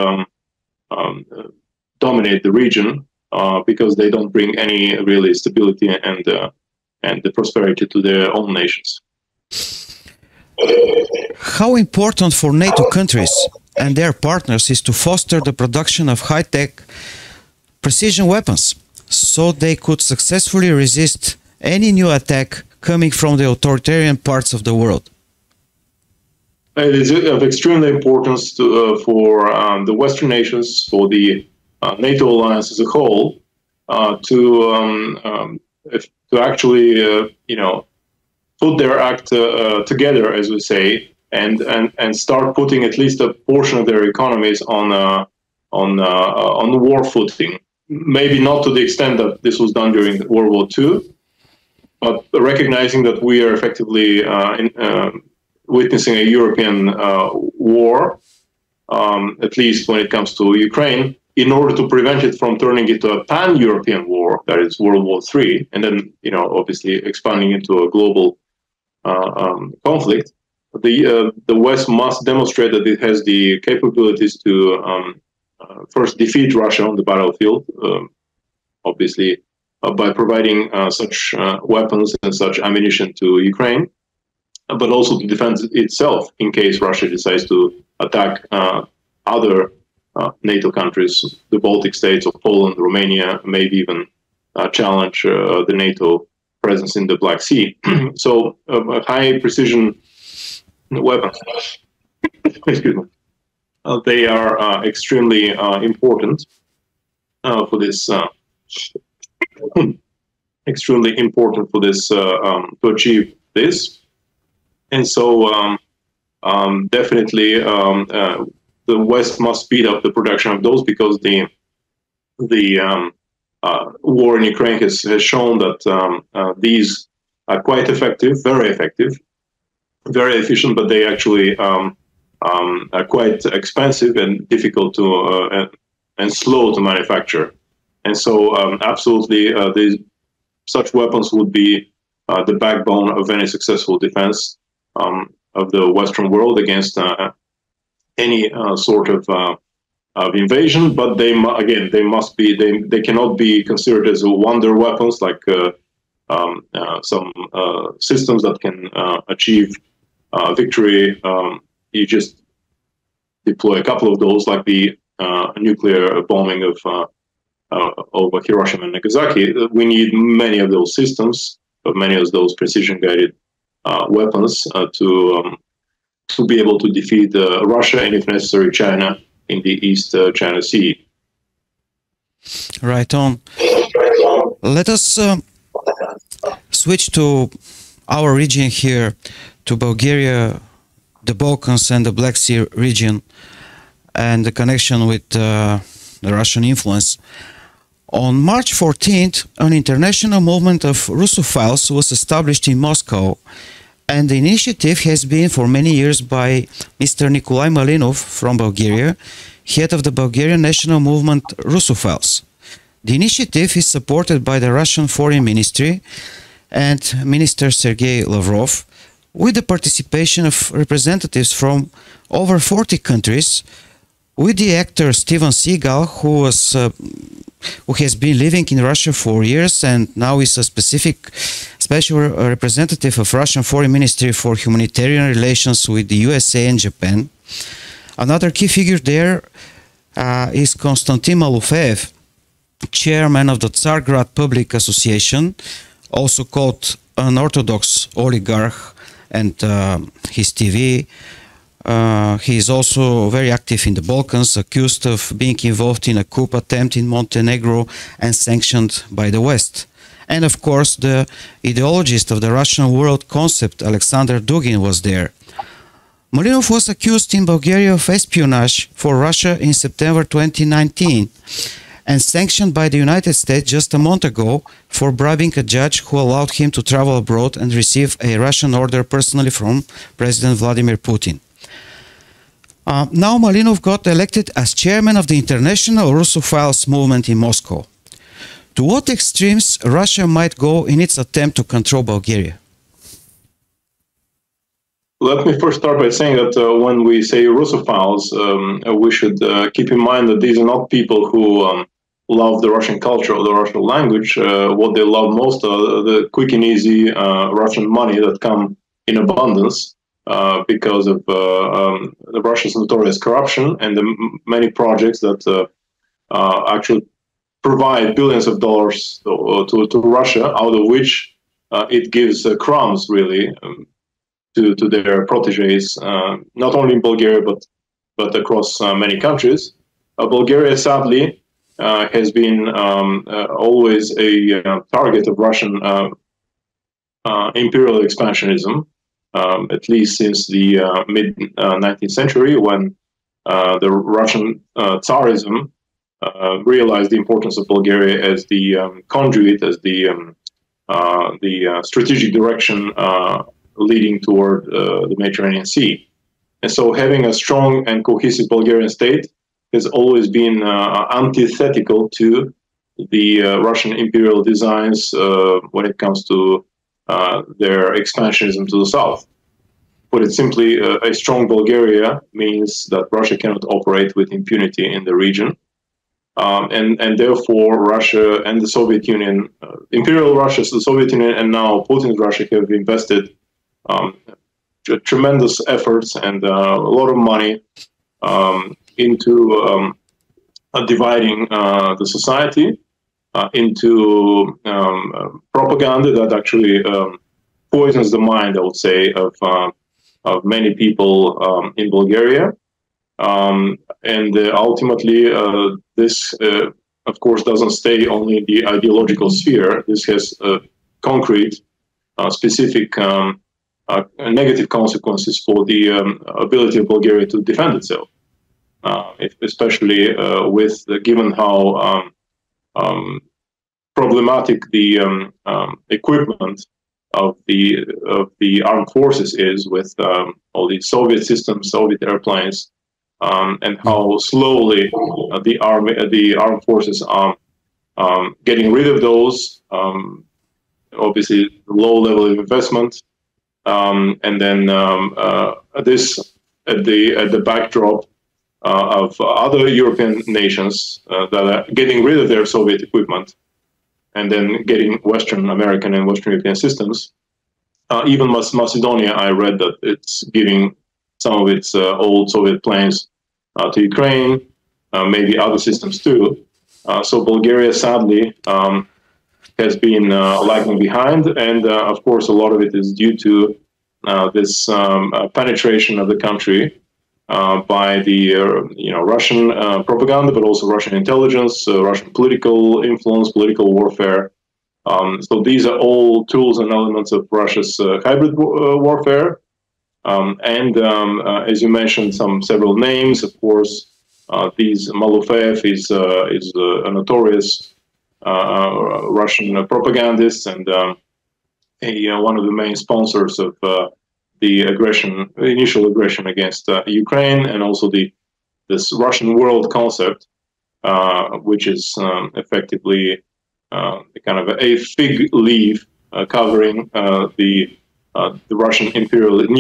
dominate the region because they don't bring any really stability and the prosperity to their own nations. How important for NATO countries and their partners is to foster the production of high-tech precision weapons so they could successfully resist any new attack coming from the authoritarian parts of the world? It is of extremely importance for the Western nations, for the NATO alliance as a whole, to actually, you know, put their act together, as we say, and start putting at least a portion of their economies on war footing. Maybe not to the extent that this was done during World War II, but recognizing that we are effectively witnessing a European war, at least when it comes to Ukraine, in order to prevent it from turning into a pan-European war, that is World War III, and then, you know, obviously expanding into a global conflict. The West must demonstrate that it has the capabilities to first defeat Russia on the battlefield, obviously by providing such weapons and such ammunition to Ukraine, but also to defend itself in case Russia decides to attack other NATO countries, the Baltic states of Poland, Romania, maybe even challenge the NATO presence in the Black Sea. So high precision weapons, excuse me, they are extremely important for this. Extremely important for this to achieve this, and so definitely the West must speed up the production of those, because the war in Ukraine has shown that these are quite effective, very efficient, but they actually are quite expensive and difficult to and slow to manufacture. And so, absolutely, such weapons would be the backbone of any successful defense of the Western world against any sort of invasion. But they must be. They cannot be considered as wonder weapons like some systems that can achieve victory. You just deploy a couple of those, like the nuclear bombing of over Hiroshima and Nagasaki. We need many of those systems, many of those precision-guided weapons to be able to defeat Russia and, if necessary, China in the East China Sea. Right on. Let us switch to our region here, to Bulgaria, the Balkans and the Black Sea region, and the connection with the Russian influence. On March 14th, an international movement of Russophiles was established in Moscow, and the initiative has been for many years by Mr. Nikolai Malinov from Bulgaria, head of the Bulgarian national movement Russophiles. The initiative is supported by the Russian Foreign Ministry and Minister Sergei Lavrov, with the participation of representatives from over 40 countries, with the actor Steven Seagal, who has been living in Russia for years and now is a special representative of Russian Foreign Ministry for humanitarian relations with the USA and Japan. Another key figure there is Konstantin Malofeev, chairman of the Tsargrad Public Association, also called an Orthodox oligarch, and his TV. He is also very active in the Balkans, accused of being involved in a coup attempt in Montenegro and sanctioned by the West. And of course, the ideologist of the Russian world concept, Alexander Dugin, was there. Malinov was accused in Bulgaria of espionage for Russia in September 2019 and sanctioned by the United States just a month ago for bribing a judge who allowed him to travel abroad and receive a Russian order personally from President Vladimir Putin. Now Malinov got elected as chairman of the International Russophiles movement in Moscow. To what extremes Russia might go in its attempt to control Bulgaria? Let me first start by saying that when we say Russophiles, we should keep in mind that these are not people who love the Russian culture or the Russian language. What they love most are the quick and easy Russian money that come in abundance because of Russia's notorious corruption and the many projects that actually provide billions of dollars to Russia, out of which it gives crumbs, really, to their proteges, not only in Bulgaria, but across many countries. Bulgaria, sadly, has been always a target of Russian imperial expansionism, at least since the mid-19th century, when the Russian Tsarism realized the importance of Bulgaria as the conduit, as the strategic direction leading toward the Mediterranean Sea. And so having a strong and cohesive Bulgarian state has always been antithetical to the Russian imperial designs when it comes to their expansionism to the south. Put it simply, a strong Bulgaria means that Russia cannot operate with impunity in the region. And therefore, Russia and the Soviet Union, Imperial Russia, the Soviet Union, and now Putin's Russia have invested tremendous efforts and a lot of money into dividing the society into propaganda that actually poisons the mind, I would say, of many people in Bulgaria. And ultimately, this, of course, doesn't stay only in the ideological sphere. This has concrete, specific negative consequences for the ability of Bulgaria to defend itself, especially given how problematic the equipment of the armed forces is with all the Soviet systems, Soviet airplanes, and how slowly the armed forces are getting rid of those. Obviously, low level of investment, and then this at the backdrop of other European nations that are getting rid of their Soviet equipment and then getting Western American and Western European systems. Even Macedonia, I read that it's giving some of its old Soviet planes to Ukraine, maybe other systems too. So Bulgaria, sadly, has been lagging behind, and of course, a lot of it is due to this penetration of the country by the Russian propaganda, but also Russian intelligence, Russian political influence, political warfare. So these are all tools and elements of Russia's hybrid warfare. And as you mentioned, several names, of course. These Malofeev is a notorious Russian propagandist and one of the main sponsors of the initial aggression against Ukraine, and also this Russian world concept, which is effectively kind of a fig leaf covering the Russian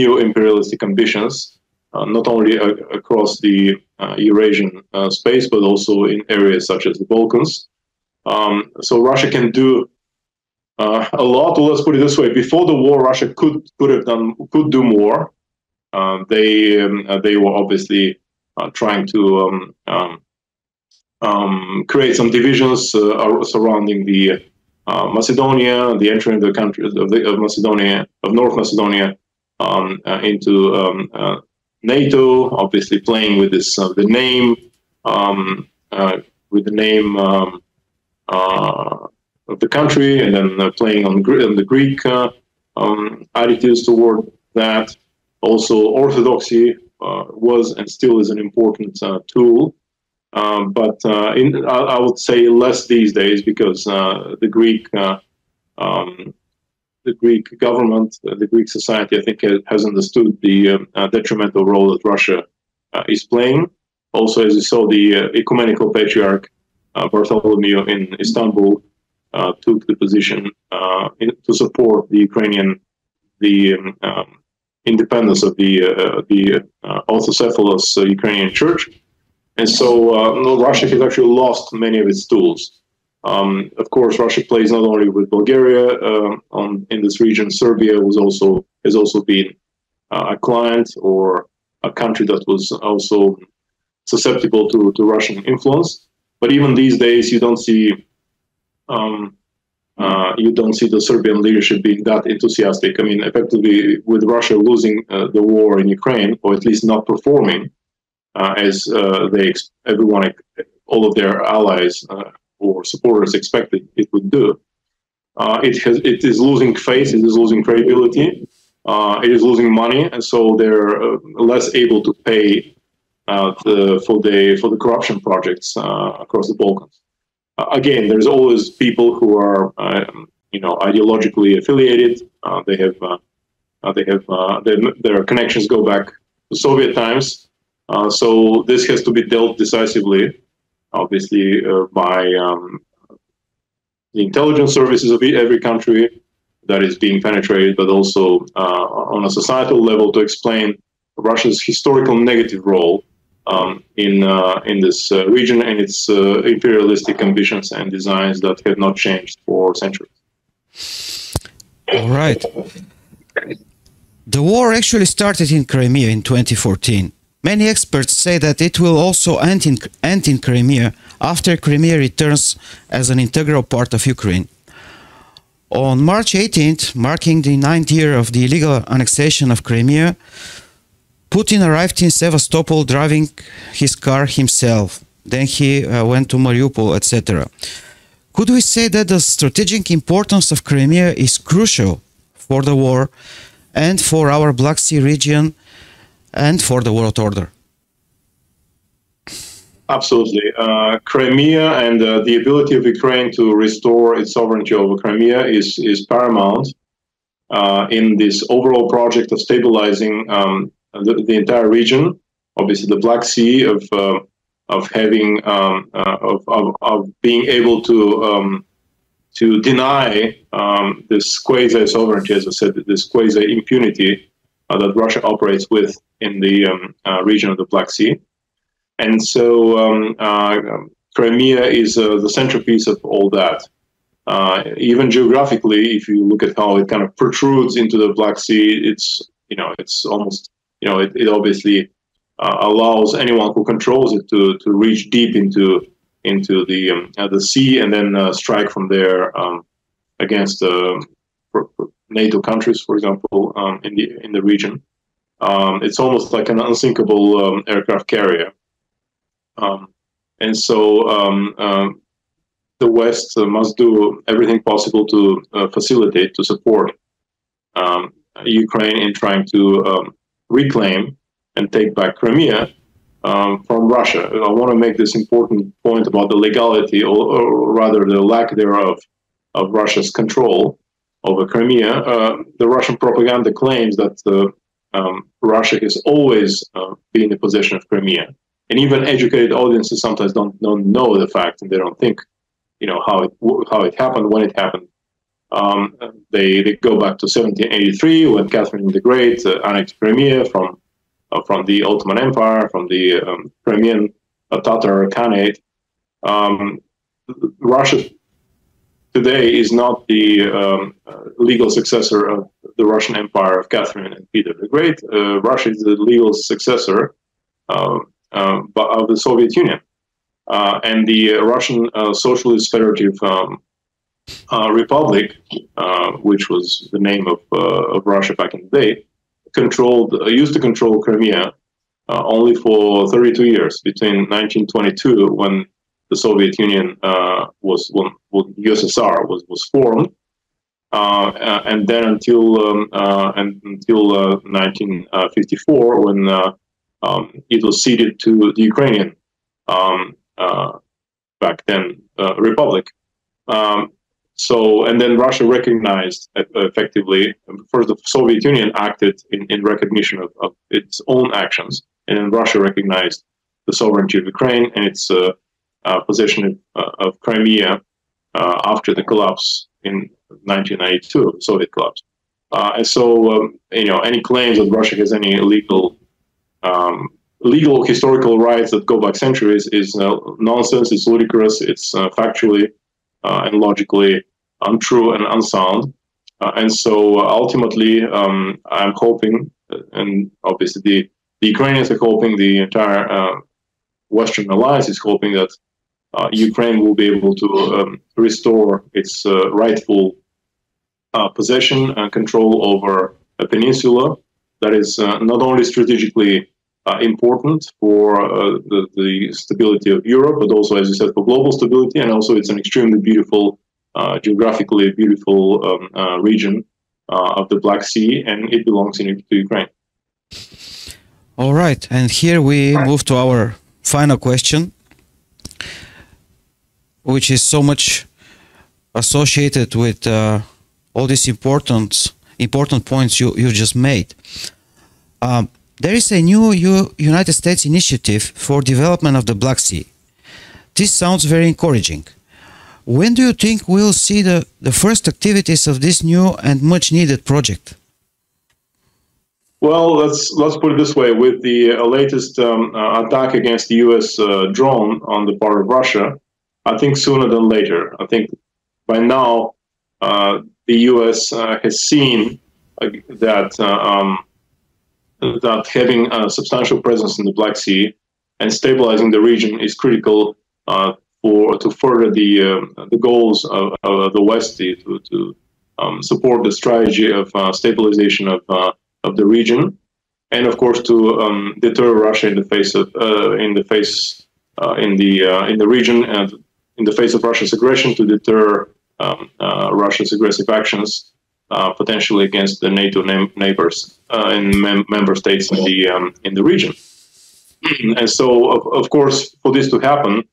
new imperialistic ambitions, not only across the Eurasian space, but also in areas such as the Balkans. So Russia can do a lot. Let's put it this way: before the war, Russia could do more. They were obviously trying to create some divisions surrounding the Macedonia, the entry into the country of North Macedonia into NATO. Obviously, playing with this the name of the country, and then playing on the Greek attitudes toward that. Also, orthodoxy was and still is an important tool, but I would say less these days, because the Greek government, the Greek society, I think, has understood the detrimental role that Russia is playing. Also, as you saw, the ecumenical patriarch Bartholomew in Istanbul took the position to support the independence of the autocephalous Ukrainian church, and so Russia has actually lost many of its tools. Of course, Russia plays not only with Bulgaria in this region. Serbia has also been a client or a country that was also susceptible to Russian influence. But even these days, you don't see the Serbian leadership being that enthusiastic. I mean, effectively, with Russia losing the war in Ukraine, or at least not performing as all of their allies or supporters expected it would do, it is losing face, it is losing credibility, it is losing money, and so they're less able to pay for the corruption projects across the Balkans. Again, there's always people who are ideologically affiliated. Their connections go back to Soviet times. So this has to be dealt decisively, obviously, by the intelligence services of every country that is being penetrated, but also on a societal level, to explain Russia's historical negative role in this region and its imperialistic ambitions and designs that have not changed for centuries. All right. The war actually started in Crimea in 2014. Many experts say that it will also end in Crimea after Crimea returns as an integral part of Ukraine. On March 18th, marking the 9th year of the illegal annexation of Crimea, Putin arrived in Sevastopol driving his car himself. Then he went to Mariupol, etc. Could we say that the strategic importance of Crimea is crucial for the war and for our Black Sea region and for the world order? Absolutely. Crimea and the ability of Ukraine to restore its sovereignty over Crimea is paramount in this overall project of stabilizing the entire region. Obviously, the Black Sea of having of being able to deny this quasi sovereignty, as I said, this quasi impunity that Russia operates with in the region of the Black Sea. And so Crimea is the centerpiece of all that. Even geographically, if you look at how it kind of protrudes into the Black Sea, it's almost, it obviously allows anyone who controls it to reach deep into the sea and then strike from there against NATO countries, for example, in the region. It's almost like an unsinkable aircraft carrier, and so the West must do everything possible to facilitate, to support Ukraine in trying to reclaim and take back Crimea from Russia. I want to make this important point about the legality, or rather the lack thereof, of Russia's control over Crimea. The Russian propaganda claims that Russia has always been in possession of Crimea, and even educated audiences sometimes don't know the fact, and they don't think, how it happened, when it happened. They go back to 1783 when Catherine the Great annexed Crimea from the Ottoman Empire, from the Crimean Tatar Khanate. Russia today is not the legal successor of the Russian Empire of Catherine and Peter the Great. Russia is the legal successor of the Soviet Union. And the Russian Socialist Federative Republic, which was the name of Russia back in the day, used to control Crimea only for 32 years, between 1922, when the Soviet Union when USSR was formed, and then until 1954, when it was ceded to the Ukrainian back then republic. And then Russia recognized effectively. First, the Soviet Union acted in recognition of its own actions, and then Russia recognized the sovereignty of Ukraine and its possession of Crimea after the collapse in 1992, Soviet collapse. And so, any claims that Russia has any legal historical rights that go back centuries is nonsense. It's ludicrous. It's factually and logically untrue and unsound. And so ultimately, I'm hoping, and obviously the Ukrainians are hoping, the entire Western alliance is hoping, that Ukraine will be able to restore its rightful possession and control over a peninsula that is not only strategically important for the stability of Europe, but also, as you said, for global stability, and also it's an extremely beautiful, geographically beautiful region of the Black Sea, and it belongs to Ukraine. All right, and here we move to our final question, which is so much associated with all these important points you just made. There is a new United States initiative for development of the Black Sea. This sounds very encouraging. When do you think we'll see the first activities of this new and much needed project? Well, let's put it this way. With the latest attack against the U.S. drone on the part of Russia, I think sooner than later. I think by now the U.S. has seen that having a substantial presence in the Black Sea and stabilizing the region is critical to further the goals of the West, to support the strategy of stabilization of the region, and of course to deter Russia in the region, and in the face of Russia's aggression, to deter Russia's aggressive actions, potentially against the NATO neighbors and member states in the region. And so, of course, for this to happen,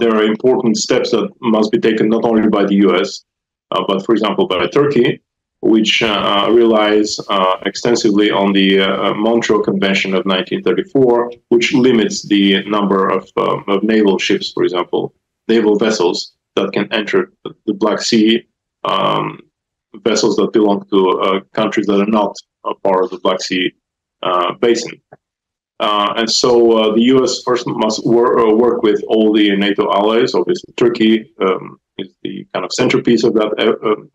there are important steps that must be taken not only by the U.S., but, for example, by Turkey, which relies extensively on the Montreal Convention of 1934, which limits the number of naval ships, for example, naval vessels that can enter the Black Sea, vessels that belong to countries that are not a part of the Black Sea basin. And so the U.S. first must work with all the NATO allies, obviously Turkey, is the kind of centerpiece of that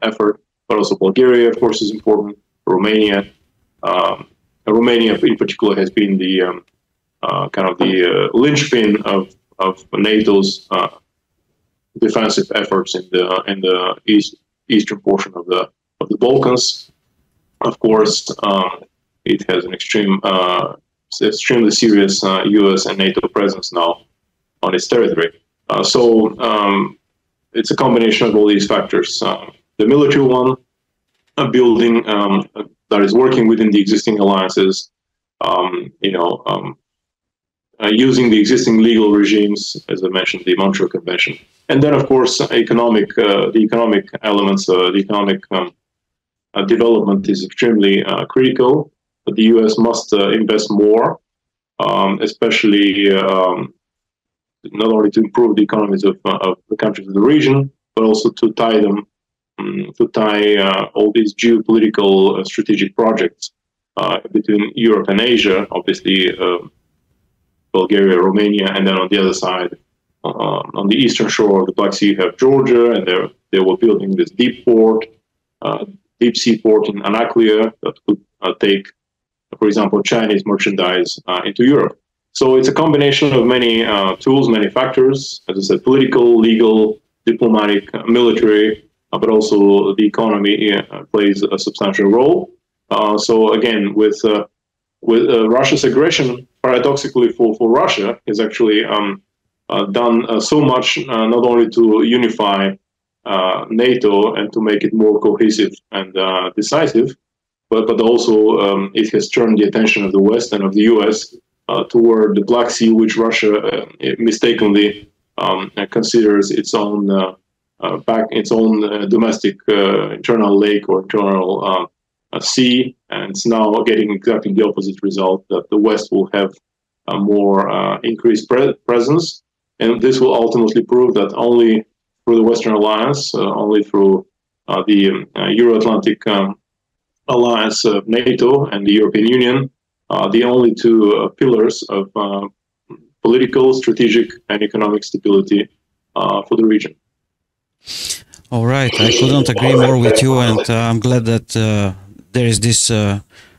effort, but also Bulgaria, of course, is important. Romania, Romania in particular has been the kind of the linchpin of NATO's defensive efforts in the eastern portion of the Balkans. Of course, it has an extremely serious U.S. and NATO presence now on its territory. So it's a combination of all these factors. The military one, a building that is working within the existing alliances, using the existing legal regimes, as I mentioned, the Montreal Convention, and then, of course, the economic elements, the economic development is extremely critical. But the U.S. must invest more, especially not only to improve the economies of the countries of the region, but also to tie them, all these geopolitical strategic projects between Europe and Asia, obviously Bulgaria, Romania, and then on the other side, on the eastern shore of the Black Sea, you have Georgia, and they were building this deep sea port in Anaklia that could take, for example, Chinese merchandise into Europe. So it's a combination of many tools, many factors, as I said, political, legal, diplomatic, military, but also the economy plays a substantial role. So again, with Russia's aggression, paradoxically for Russia, is actually done so much not only to unify NATO and to make it more cohesive and decisive, but also it has turned the attention of the West and of the US toward the Black Sea, which Russia mistakenly considers its own domestic internal lake or internal sea, and it's now getting exactly the opposite result, that the West will have a more increased presence, and this will ultimately prove that only through the Western Alliance, only through the Euro-Atlantic Alliance of NATO and the European Union, the only two pillars of political, strategic, and economic stability for the region. All right, I couldn't agree more with you, and I'm glad that there is this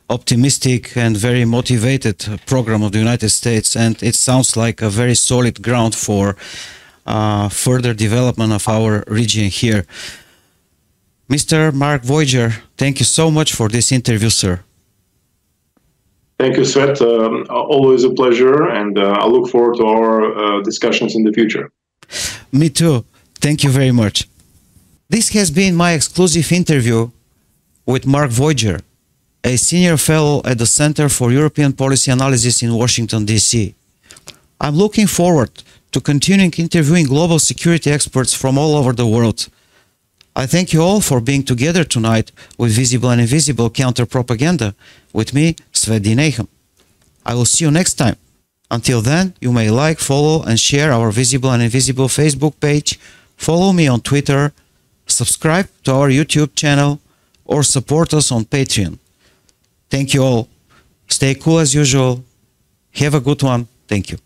optimistic and very motivated program of the United States, and it sounds like a very solid ground for further development of our region here. Mr. Mark Voyger, thank you so much for this interview, sir. Thank you, Svet. Always a pleasure, and I look forward to our discussions in the future. Me too. Thank you very much. This has been my exclusive interview with Mark Voyger, a senior fellow at the Center for European Policy Analysis in Washington, D.C. I'm looking forward to continuing interviewing global security experts from all over the world. I thank you all for being together tonight with Visible and Invisible Counter-Propaganda with me, SVET DI-NAHUM. I will see you next time. Until then, you may like, follow and share our Visible and Invisible Facebook page, follow me on Twitter, subscribe to our YouTube channel, or support us on Patreon. Thank you all. Stay cool as usual. Have a good one. Thank you.